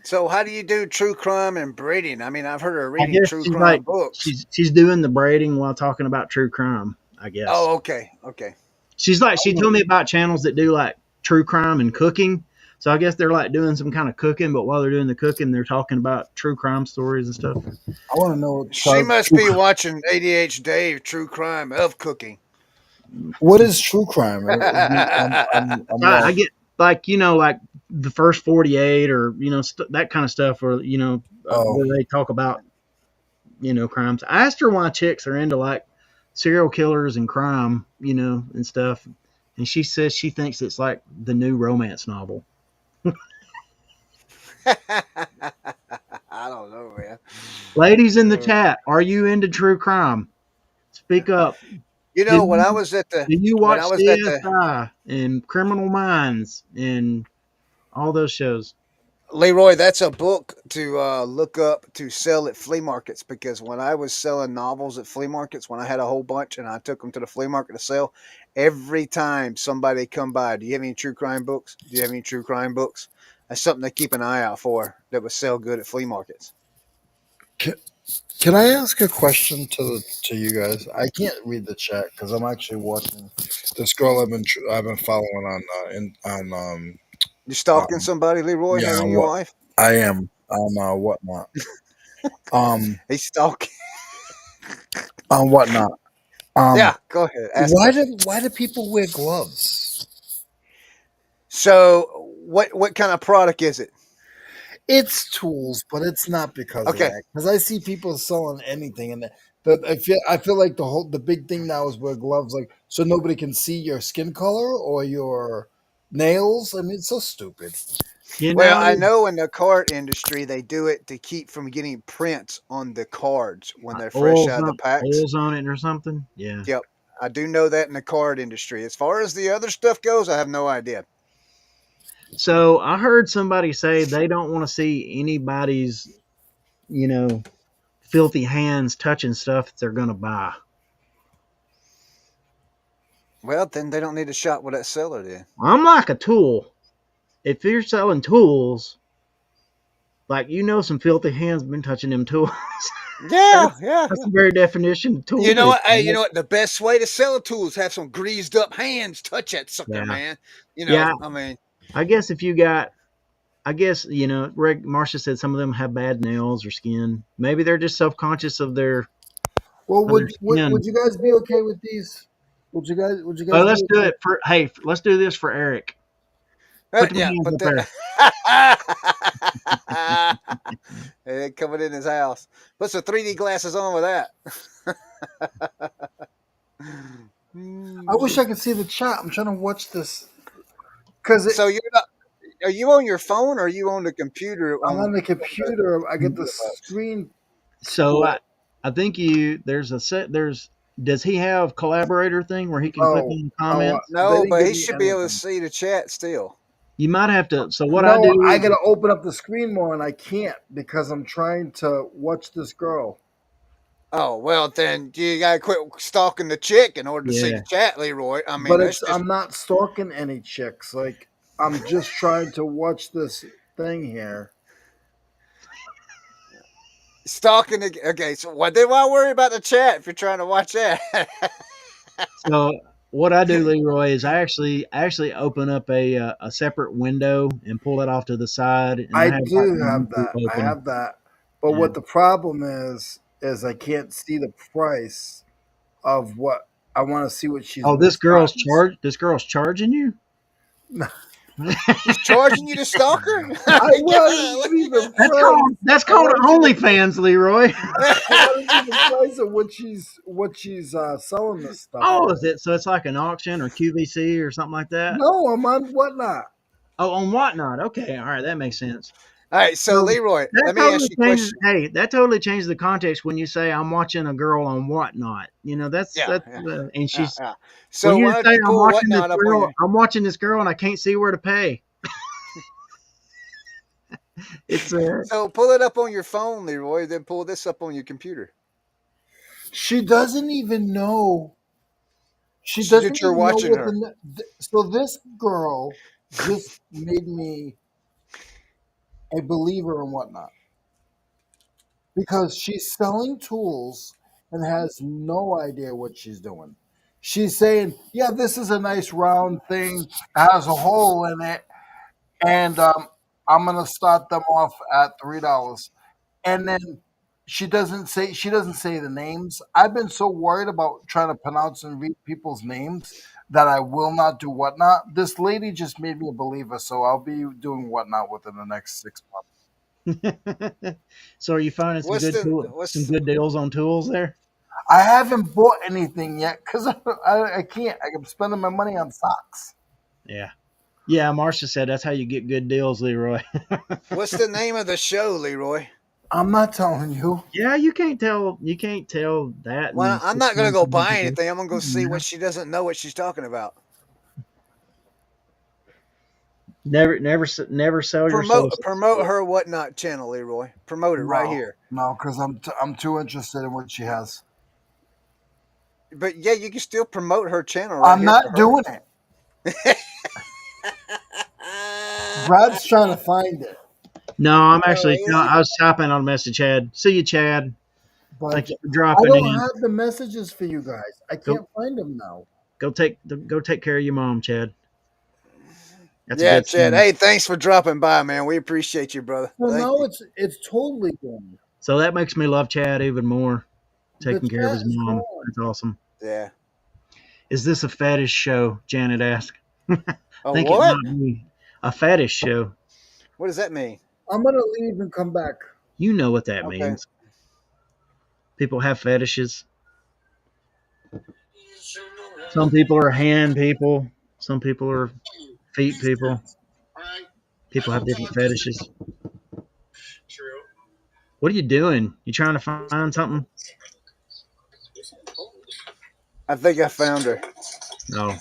So how do you do true crime and braiding? I mean, I've heard of I reading guess true she's like crime books. she's doing the braiding while talking about true crime. I guess Oh, okay, okay. she's like she told me about channels that do like true crime and cooking. So I guess they're like doing some kind of cooking, but while they're doing the cooking, they're talking about true crime stories and stuff. I want to know She must be watching ADH Dave True Crime of Cooking. what is true crime. I'm I lost. get like like the first 48 or that kind of stuff, or Oh, where they talk about crimes. I asked her why chicks are into like serial killers and crime, and stuff, and she says she thinks it's like the new romance novel. I don't know, man. Ladies in the chat, are you into true crime? Speak up. You Did know, when you, I was at the did you when watch I was at the CSI and Criminal Minds and all those shows? Leroy, that's a book to look up to sell at flea markets, because when I was selling novels at flea markets, when I had a whole bunch and I took them to the flea market to sell, every time somebody come by, do you have any true crime books? Do you have any true crime books? That's something to keep an eye out for that would sell good at flea markets. can I ask a question to you guys? I can't read the chat because I'm actually watching this girl I've been following You stalking um somebody, Leroy? yeah, Her and on your what wife? I am on whatnot. He's stalking. On whatnot. Um, Yeah, go ahead. Ask question. why do people wear gloves? So, what kind of product is it? It's tools, but it's not because of Okay. that. Because I see people selling anything, and I feel like the big thing now is wear gloves, like so nobody can see your skin color or your nails. I mean, it's so stupid. You Well, know, I know in the card industry they do it to keep from getting prints on the cards when they're fresh out of the packs. oils on it or something. Yeah. Yep, I do know that in the card industry. As far as the other stuff goes, I have no idea. So I heard somebody say they don't want to see anybody's, you know, filthy hands touching stuff that they're going to buy. Well, then they don't need to shop with that seller then. I'm like a tool. If you're selling tools, like some filthy hands been touching them tools. Yeah, yeah. That's the very definition of tool. You know what? Hey, you know what? The best way to sell a tool is have some greased up hands touch that sucker, Yeah. man. Yeah. I mean, I guess if you got, Marcia said some of them have bad nails or skin. Maybe they're just self conscious of their. Well, Of their skin. would you guys be okay with these? Would you guys? Oh, let's be do okay? it for. Hey, let's do this for Eric. Put them yeah, hands but up there. They're coming in his house. Put some 3D glasses on with that. I wish I could see the chat. I'm trying to watch this because So you're not. Are you on your phone or are you on the computer? I'm on the computer. I get the screen. So I think does he have collaborator thing where he can click on comments? They No, didn't but give he me should be able to anything. see the chat still. You might have to. So what No, I do I is, gotta open up the screen more, and I can't because I'm trying to watch this girl. Oh, well, then you got to quit stalking the chick in order to see Yeah. the chat, Leroy. I mean, But that's just I'm not stalking any chicks. Like I'm just trying to watch this thing here. stalking. Okay, so why worry about the chat if you're trying to watch that? so what I do, Leroy, is I actually open up a separate window and pull it off to the side. And I have do like, have that. I open. have that. But Yeah. what the problem is I can't see the price of what I want to see. What she's. Oh, this girl's charging you? He's charging you to stalk her? I want to see the price. That's called OnlyFans, Leroy. I want to see the price of what she's selling this stuff. Oh, is it? So it's like an auction or QVC or something like that? No, I'm on whatnot. Oh, on Whatnot. Okay, all right, that makes sense. All right, so Leroy, let me ask you a question. Hey, that totally changes the context when you say I'm watching a girl on Whatnot. And she's. Yeah. So when you why don't say you pull Whatnot up on your... I'm watching this girl and I can't see where to pay. It's So pull it up on your phone, Leroy. Then pull this up on your computer. She doesn't even know. She That doesn't you're even know watching what her. So this girl just made me a believer and whatnot because she's selling tools and has no idea what she's doing. She's saying, "Yeah, this is a nice round thing, has a hole in it, and I'm gonna start them off at $3." And then she doesn't say the names. I've been so worried about trying to pronounce and read people's names that I will not do whatnot. This lady just made me a believer, so I'll be doing whatnot within the next 6 months. so are you finding some What's good the some what's good deals on tools there? I haven't bought anything yet because I can't. I'm spending my money on socks. Yeah. Yeah, Marcia said that's how you get good deals, Leroy. what's the name of the show, Leroy? I'm not telling you. Yeah, you can't tell that Well, in I'm six not gonna months go of being buy together. anything. I'm gonna go see Yeah. what she doesn't know what she's talking about. Never sell your soul. Promote her whatnot channel, Leroy. Promote it right No, here. no, because I'm too interested in what she has. But yeah, you can still promote her channel right I'm here for not her. doing it. Brad's trying to find it, No, I'm Oh, actually. is No, he? I was typing on a message, Chad. See you, Chad. but Thank you for I dropping don't in. have the messages for you guys. I Go can't find them now. go take care of your mom, Chad. That's a Yeah, good Chad. son. Hey, thanks for dropping by, man. We appreciate you, brother. So Thank now you. it's totally gone. So that makes me love Chad even more. The Taking care of chat his is mom. gone. That's awesome. Yeah. Is this a fetish show? Janet asked. Oh, Think it what? might be a fetish show. What does that mean? I'm gonna leave and come back. You know what that Okay. means. People have fetishes. Some people are hand people. Some people are feet people. People have different fetishes. What are you doing? You trying to find something? I think I found her. No.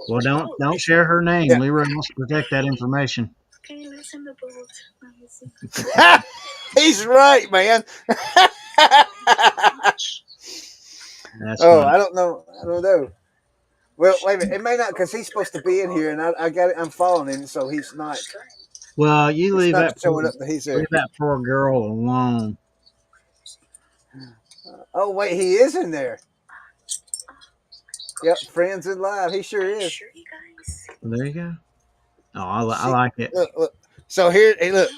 Well, don't share her name. Yeah. Leroy wants to protect that information. He's right, man. That's Oh, funny. I don't know. I don't know. Well, wait a minute. It may not because he's supposed to be in here, and I got it. I'm following him, so he's not. Well, you It's leave not that poor showing up that he's leave there. that poor girl alone. Oh wait, he is in there. Yep, friends in live. He sure is. Well, there you go. Oh, I She like it. look. So here, hey, look.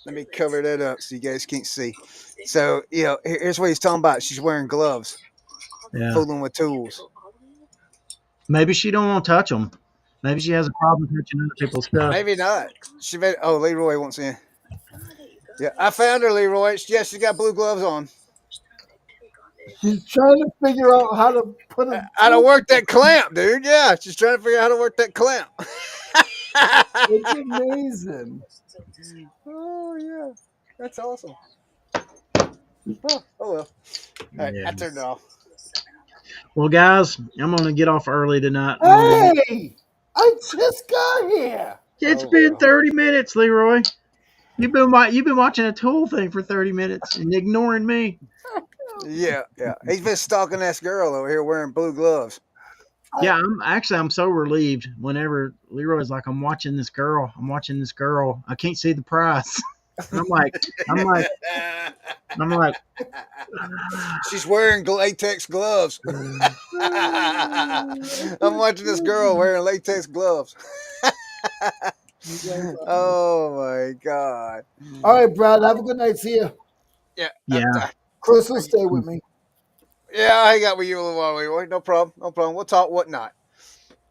Let me cover that up so you guys can't see. So here's what he's talking about. She's wearing gloves, Yeah. fooling with tools. Maybe she don't want to touch them. Maybe she has a problem touching other people's stuff. Maybe not. She may. Oh, Leroy wants in. Yeah, I found her, Leroy. Yeah, she's got blue gloves on. She's trying to figure out how to put a How to tool. work that clamp, dude. Yeah, she's trying to figure out how to work that clamp. It's amazing. Oh yeah, that's awesome. Oh well. All right, Yeah. I turned it off. Well, guys, I'm gonna get off early tonight. I'm gonna go. Hey, I just got here. It's Oh been well. 30 minutes, Leroy. You've been watching a tool thing for 30 minutes and ignoring me. Yeah, yeah. He's been stalking this girl over here wearing blue gloves. I, Yeah, I'm so relieved whenever Leroy's like, I'm watching this girl. I'm watching this girl. I can't see the price. And I'm like, I'm like, She's wearing latex gloves. I'm watching this girl wearing latex gloves. you guys are- Oh my god. All right, Brad. Have a good night. See you. Yeah, yeah, Chris will stay with me. yeah. I hang out with you a little while, Leroy. No problem. No problem. We'll talk whatnot.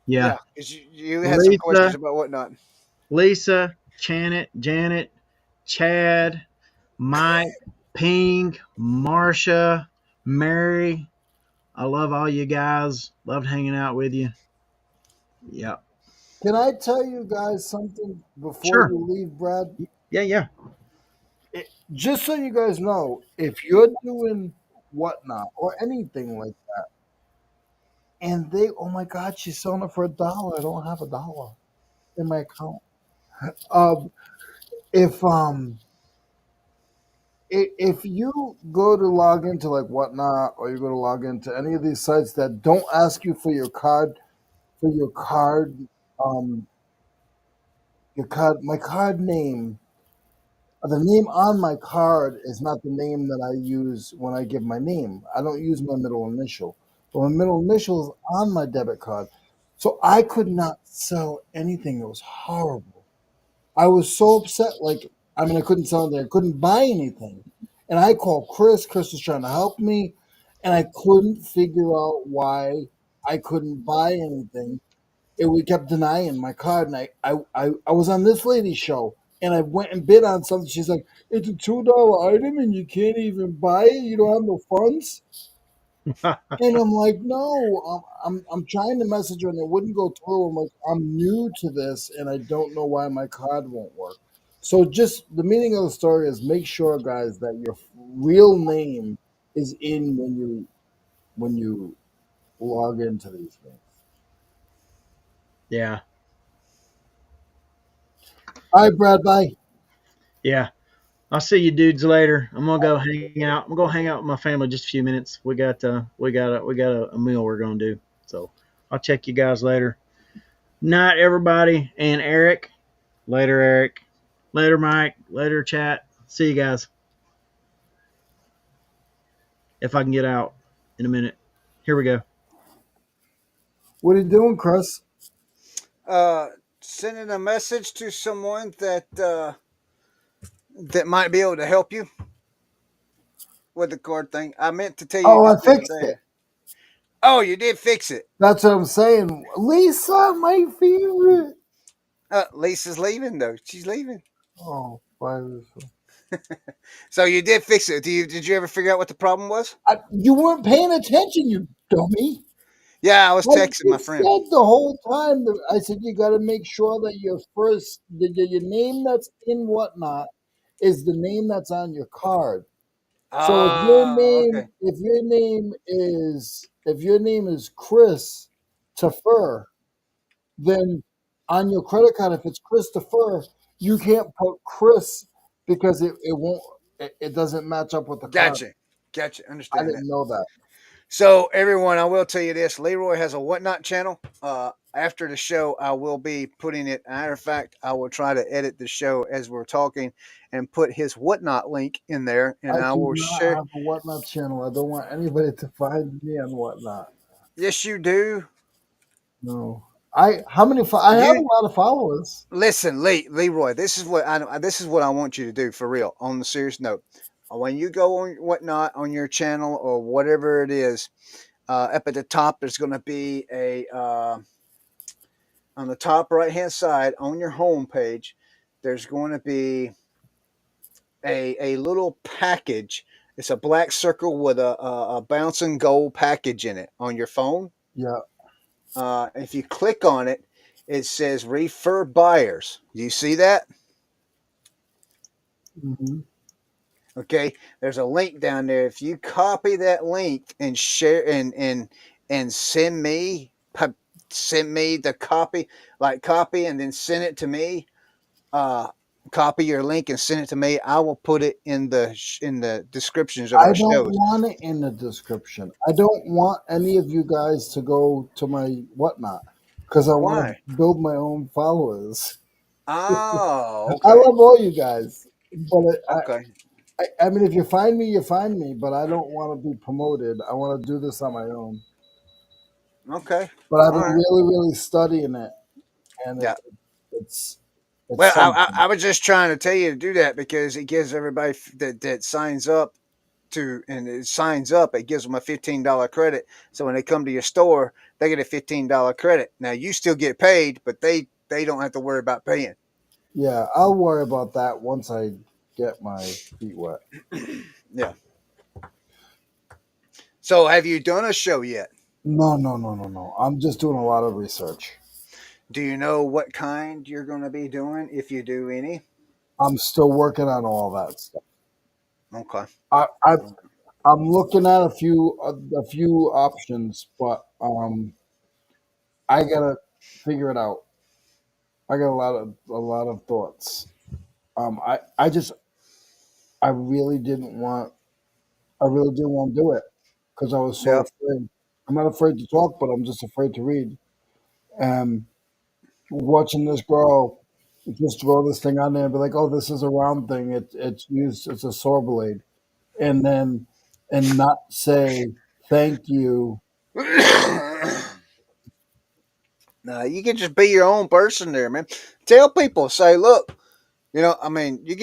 yeah. Yeah, because you had some questions Lisa, about whatnot. Janet, Chad, Mike, Ping, Marsha, Mary. I love all you guys. Loved hanging out with you. Yeah, Can I tell you guys something before sure. you leave, Brad? Yeah, yeah, Just so you guys know, if you're doing whatnot or anything like that, and oh my God, she's selling it for $1. I don't have $1 in my account. Um, if you go to log into like Whatnot, or you go to log into any of these sites that don't ask you for um your card, my card name, the name on my card is not the name that I use when I give my name. I don't use my middle initial, but my middle initial is on my debit card. So I could not sell anything. It was horrible. I was so upset. Like, I mean, I couldn't sell anything. I couldn't buy anything. And I called Chris. Chris was trying to help me, and I couldn't figure out why I couldn't buy anything. And we kept denying my card. And I was on this lady's show, and I went and bid on something. She's like, "It's a $2 item, and you can't even buy it. You don't have no funds." And I'm like, no, I'm trying to message her and it wouldn't go through. I'm like, I'm new to this and I don't know why my card won't work. So just the meaning of the story is make sure, guys, that your real name is in when you log into these things. Yeah. All right, Brad, bye. Yeah. I'll see you dudes later. I'm gonna go hang out. I'm gonna go hang out with my family just a few minutes. We got a meal we're gonna do. So I'll check you guys later. Night, everybody, and Eric. Later, Eric. Later, Mike. Later, chat. See you guys. If I can get out in a minute. Here we go. What are you doing, Chris? Uh, Sending a message to someone that might be able to help you with the card thing. I meant to tell you Oh, I just the other fixed day. it. Oh, you did fix it. That's what I'm saying. Lisa, my favorite. Lisa's leaving though. She's leaving. Oh, bye, Lisa. So you did fix it. Did you ever figure out what the problem was? You weren't paying attention, you dummy. Yeah, I was I texting my just friend. said the whole time. I said you got to make sure that your name that's in Whatnot is the name that's on your card. So Okay. if your name is Chris Tafur, then on your credit card, if it's Christopher, you can't put Chris because it won't it doesn't match up with the card. Gotcha. Gotcha. I Understand that. didn't know that. So everyone, I will tell you this: Leroy has a whatnot channel. After the show, I will be putting it. Matter of fact, I will try to edit the show as we're talking and put his whatnot link in there, and I I do will not share. have a Whatnot channel. I don't want anybody to find me on Whatnot. Yes, you do. No. I have a You lot of followers. listen, Leroy. This is what I want you to do for real. On the serious note, when you go on whatnot on your channel or whatever it is, up at the top, there's going to be a on the top right hand side on your home page. There's going to be a little package. It's a black circle with a bouncing gold package in it on your phone. Yeah. If you click on it, it says refer buyers. Do you see that? Hmm. Okay, there's a link down there. If you copy that link and share and send me the copy, like copy and then send it to me. Uh, Copy your link and send it to me. I will put it in the descriptions of I our don't shows. want it in the description. I don't want any of you guys to go to my Whatnot because I want Why? to build my own followers. Oh, I okay, love all you guys, but okay, I mean, if you find me, you find me. But I don't want to be promoted. I want to do this on my own. okay. But I've All been right. really, really studying it, and Yeah. it's Well, it's something. I was just trying to tell you to do that because it gives everybody that signs up to and it signs up, it gives them a $15 credit. So when they come to your store, they get a $15 credit. Now you still get paid, but they don't have to worry about paying. Yeah, I'll worry about that once I get my feet wet. Yeah. So have you done a show yet? No, no, no, no, no. I'm just doing a lot of research. Do you know what kind you're going to be doing if you do any? I'm still working on all that stuff. Okay. I, I I'm looking at a few options, but I gotta figure it out. I got a lot of thoughts. I just I really didn't want I really didn't want to do it because I was so Yeah. afraid. I'm not afraid to talk, but I'm just afraid to read. And watching this girl just throw this thing on there and be like, "Oh, this is a round thing. It's used. It's a saw blade," and then and not say thank you. No, you can just be your own person there, man. Tell people, say, look, I mean, you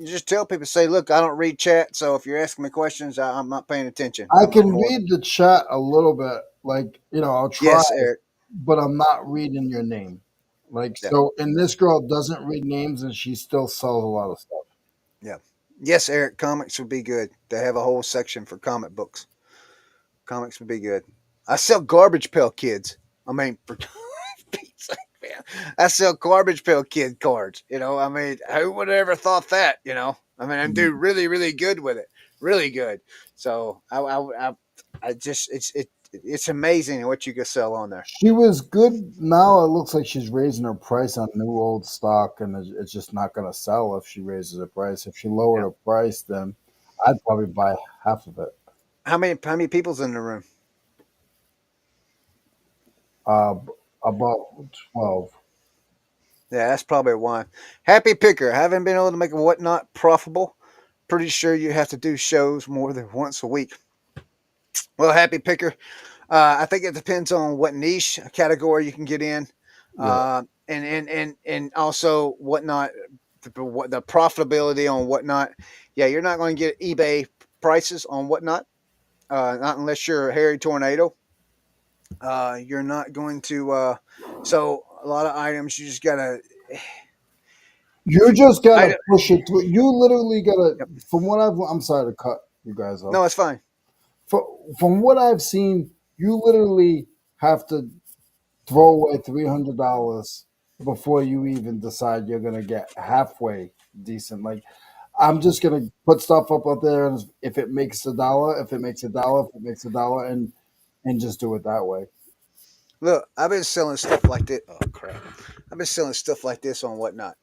just tell people, say, look, I don't read chat, so if you're asking me questions, I'm not paying attention. I I'm can more. read the chat a little bit, like I'll try, Yes, Eric. but I'm not reading your name. Like Yeah, so, and this girl doesn't read names, and she still sells a lot of stuff. yeah. Yes, Eric. Comics would be good. They have a whole section for comic books. Comics would be good. I sell garbage pail kids. I mean, for Pete's sake, man, I sell garbage pail kid cards. I mean, who would have ever thought that? I mean, I do Mm. really, really good with it, really good. So I just it's amazing what you can sell on there. She was good. Now it looks like she's raising her price on new old stock, and it's just not going to sell if she raises her price. If she lowered Yeah. her price, then I'd probably buy half of it. How many people's in the room? About 12. Yeah, that's probably one. Happy Picker. Haven't been able to make a whatnot profitable. Pretty sure you have to do shows more than once a week. Well, Happy Picker. I think it depends on what niche category you can get in, Yeah. and also whatnot, the profitability on whatnot. Yeah, you're not going to get eBay prices on whatnot, not unless you're a hairy tornado. You're not going to. So a lot of items you just gotta. You just got to I push it through. You literally got to, Yep. from what I'm sorry to cut you guys off. No, it's fine. From what I've seen, you literally have to throw away $300 before you even decide you're gonna get halfway decent. Like I'm just gonna put stuff up out there, and if it makes a dollar, if it makes a dollar, if it makes a dollar, and just do it that way. Look, I've been selling stuff like this. Oh crap! I've been selling stuff like this on whatnot.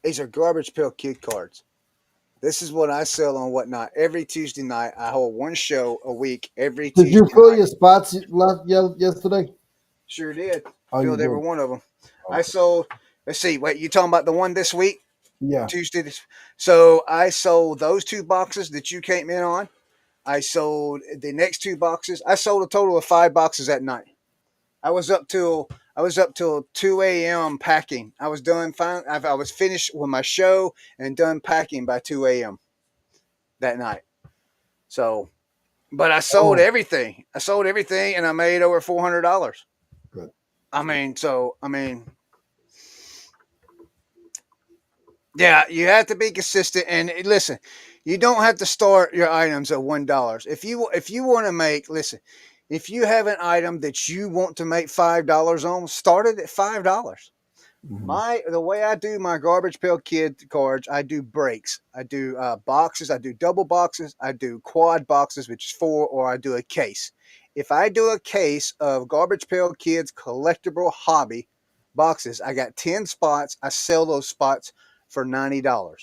These are garbage pail kid cards. This is what I sell on whatnot every Tuesday night. I hold one show a week every Did you Tuesday fill night. your spots yesterday? Sure did. Oh, you Filled every did. one of them. I Okay. sold. Let's see. Wait, you talking about the one this week, Yeah. Tuesday? So I sold those two boxes that you came in on. I sold the next two boxes. I sold a total of 5 boxes that night. I was up till 2 a.m. packing. I was done. Fine. I was finished with my show and done packing by 2 a.m. that night. So, but I sold Oh, everything. I sold everything, and I made over $400. good. I mean, yeah, you have to be consistent. And listen, you don't have to start your items at $1. If you want to make, listen, if you have an item that you want to make $5 on, start it at $5. Hmm. The way I do my garbage pail kid cards, I do breaks. I do boxes. I do double boxes. I do quad boxes, which is four, or I do a case. If I do a case of garbage pail kids collectible hobby boxes, I got 10 spots. I sell those spots for $90.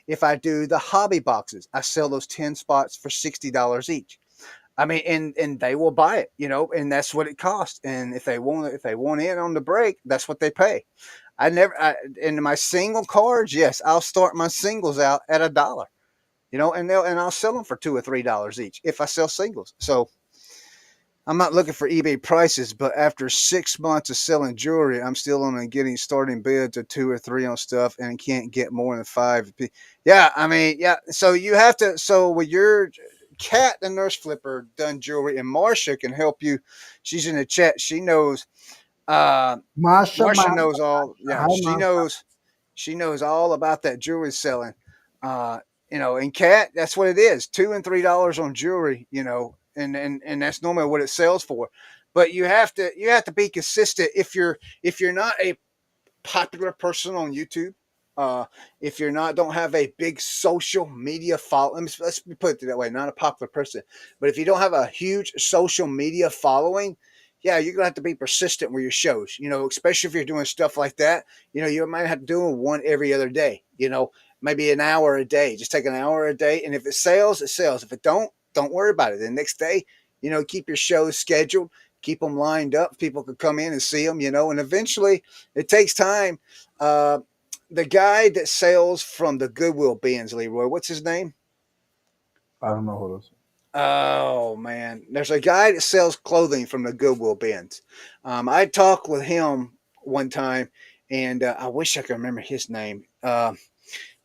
If I do the hobby boxes, I sell those 10 spots for $60 each. I mean, and they will buy it, and that's what it costs. And if they want in on the break, that's what they pay. In my single cards, yes, I'll start my singles out at $1, and I'll sell them for $2 or $3 each if I sell singles. So I'm not looking for eBay prices, but after 6 months of selling jewelry, I'm still only getting starting bids of 2 or 3 on stuff, and can't get more than five. Yeah, I mean, yeah. So you have to. So with your cat, the nurse flipper, done jewelry, and Marsha can help you. She's in the chat. She knows. Uh, Masha, Marsha Masha. knows all. Yeah, Hi, she Masha. knows. She knows all about that jewelry selling. And cat, that's what it is. $2 and $3 on jewelry. And that's normally what it sells for. But you have to be consistent if you're not a popular person on YouTube. If you're not don't have a big social media follow, let's put it that way, not a popular person, but if you don't have a huge social media following, yeah, you're gonna have to be persistent with your shows. Especially if you're doing stuff like that. You might have to do one every other day. Maybe an hour a day. Just take an hour a day, and if it sells, it sells. If it don't worry about it. The next day, keep your shows scheduled, keep them lined up. People could come in and see them. And eventually, it takes time. Uh, the guy that sells from the Goodwill bins, Leroy, what's his name? I don't know who it is. Oh man, there's a guy that sells clothing from the Goodwill bins. I talked with him one time, and I wish I could remember his name.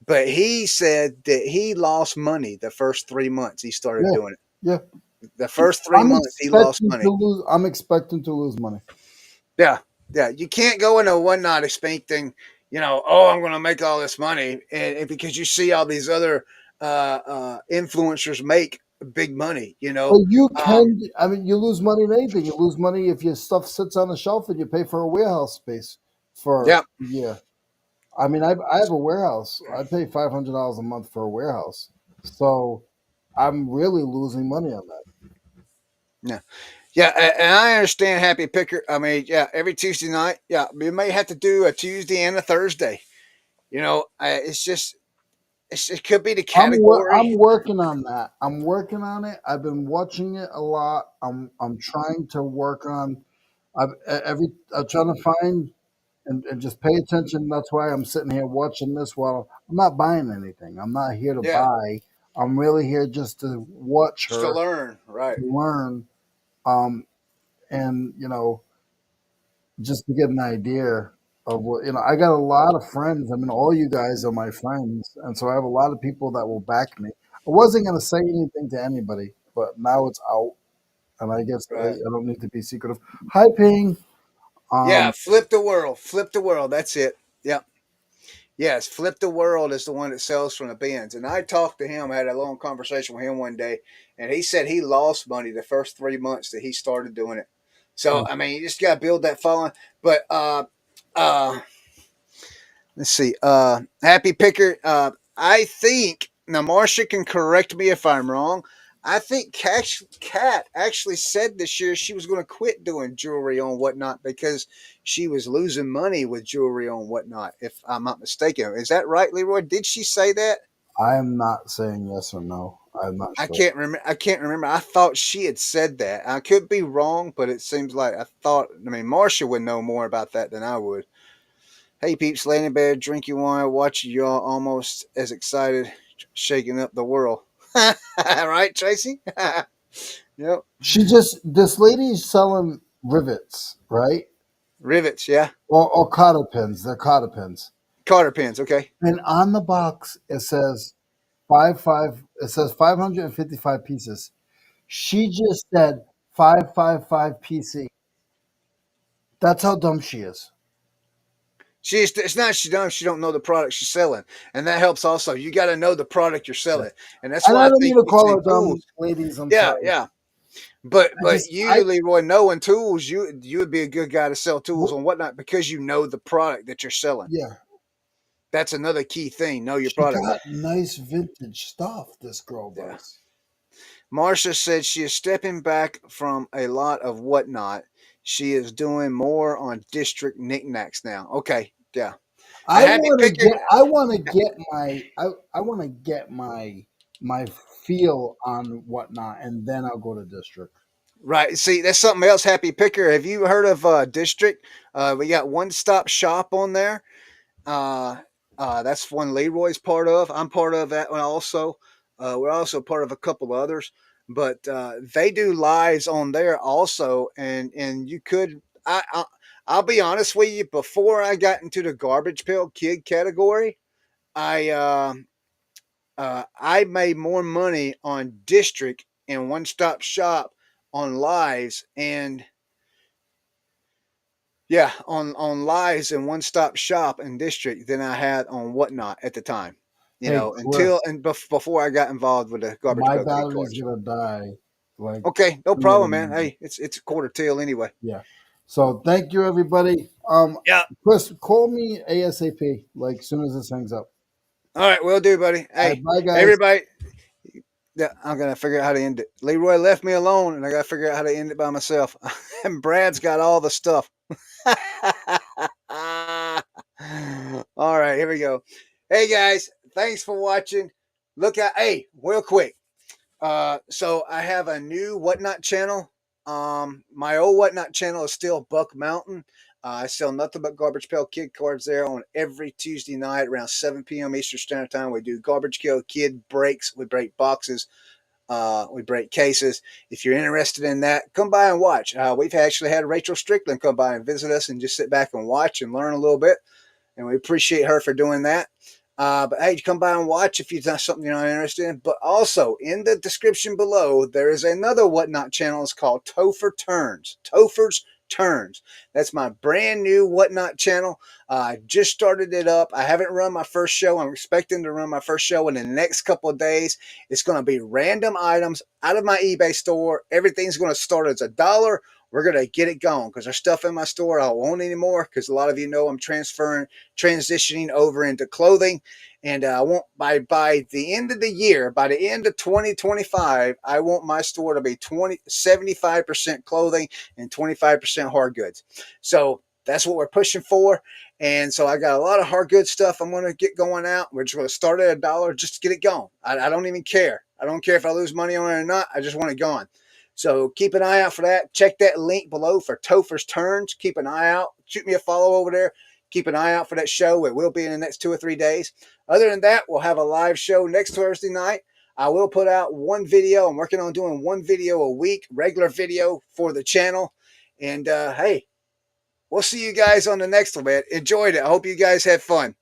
But he said that he lost money the first 3 months he started Yeah, doing it. yeah. The first 3 months he lost money. I'm expecting to lose money. Yeah, yeah. You can't go into one night expecting, oh, I'm going to make all this money, and because you see all these other influencers make big money. But you Um, can. I mean, you lose money in anything. You lose money if your stuff sits on the shelf and you pay for a warehouse space for yeah, a year. I mean, I have a warehouse. I pay $500 a month for a warehouse, so I'm really losing money on that. yeah. Yeah, and I understand Happy Picker. I mean, yeah, every Tuesday night, yeah, we may have to do a Tuesday and a Thursday. It's just it could be the I'm category. working on that. I'm working on it. I've been watching it a lot. I'm trying to work on. I'm trying to find and just pay attention. That's why I'm sitting here watching this while I'm not buying anything. I'm not here to Yeah, buy. I'm really here just to watch just to her, learn, right? to learn, um, and just to get an idea of what I got a lot of friends. I mean, all you guys are my friends, and so I have a lot of people that will back me. I wasn't gonna say anything to anybody, but now it's out, and I guess Right. I don't need to be secretive. Hi, Ping. Yeah, Um, flip the world, flip the world. That's it. Yeah. Yes, Flip the World is the one that sells from the bins. And I talked to him, I had a long conversation with him one day, and he said he lost money the first 3 months that he started doing it. So I mean, you just got to build that following. But uh, let's see. Happy Picker. I think now Marcia can correct me if I'm wrong. I think Kat actually said this year she was going to quit doing jewelry on whatnot because she was losing money with jewelry on whatnot. If I'm not mistaken, is that right, Leroy? Did she say that? I am not saying yes or no. I'm not I sure. can't remember. I can't remember. I thought she had said that. I could be wrong, but it seems like I thought. I mean, Marcia would know more about that than I would. Hey peeps, laying in bed, drinking wine, watching y'all almost as excited, shaking up the world. Right, Tracy? Yep. This lady is selling rivets, right? Rivets, yeah. Or cotter pins. They're cotter pins. Cotter pins, okay. And on the box it says five. It says 555 pieces. She just said 555 PC. That's how dumb she is. It's not she don't know the product she's selling. And that helps also. You gotta know the product you're Yeah. selling. And that's And why I I don't think mean to using call her tools. dumb, ladies. I'm Yeah, sorry. yeah. But I but just I you, Leroy, knowing tools, you would be a good guy to sell tools w- and whatnot because you know the product that you're selling. yeah. That's another key thing. Know your She product. got nice vintage stuff. This girl Yeah. does. Marcia said she is stepping back from a lot of whatnot. She is doing more on district knickknacks now. Okay, yeah. A happy picker, I want to get my feel on whatnot, and then I'll go to district. right? See, that's something else. Happy picker. Have you heard of district? We got one stop shop on there. Uh, that's one Leroy's part of. I'm part of that one also. We're also part of a couple others, but they do lives on there also, and you could. I'll be honest with you. Before I got into the garbage pail kid category, I I made more money on district and one stop shop on lives and yeah, on lives and one stop shop and district than I had on whatnot at the time. Hey, Until Chris, before I got involved with the garbage my pail kid battery's cards. gonna die like Okay, no sooner problem, than man. later. Hey, it's a quarter till anyway. Yeah. So thank you, everybody. Yeah. Chris, call me ASAP, like soon as this hangs up. All right, will do, buddy. All right, Hey, bye, guys. everybody, Yeah, I'm gonna figure out how to end it. Leroy left me alone, and I gotta figure out how to end it by myself. And Brad's got all the stuff. All right, here we go. Hey guys, thanks for watching. Look at real quick. So I have a new Whatnot channel. My old Whatnot channel is still Buck Mountain. I sell nothing but Garbage Pail Kid cards there on every Tuesday night around 7 p.m. Eastern Standard Time. We do Garbage Pail Kid breaks. We break boxes. We break cases. If you're interested in that, come by and watch. We've actually had Rachel Strickland come by and visit us and just sit back and watch and learn a little bit. And we appreciate her for doing that. But hey, come by and watch if you've done something you're not interested in. But also in the description below, there is another Whatnot channel. It's called Topher Turns. Topher's Turns. That's my brand new Whatnot channel. I just started it up. I haven't run my first show. I'm expecting to run my first show in the next couple of days. It's going to be random items out of my eBay store. Everything's going to start as $1. We're going to get it going because there's stuff in my store I won't anymore because a lot of you know I'm transitioning over into clothing. And I want by the end of the year, by the end of 2025, I want my store to be 75% clothing and 25% hard goods. So that's what we're pushing for. And so I got a lot of hard goods stuff I'm going to get going out. We're just going to start at $1 just to get it going. I don't even care. I don't care if I lose money on it or not. I just want it gone. So keep an eye out for that. Check that link below for Topher's Turns. Keep an eye out. Shoot me a follow over there. Keep an eye out for that show. It will be in the next 2 or 3 days. Other than that, we'll have a live show next Thursday night. I will put out one video. I'm working on doing one video a week, regular video for the channel. And hey, we'll see you guys on the next one, man. Enjoyed it. I hope you guys had fun.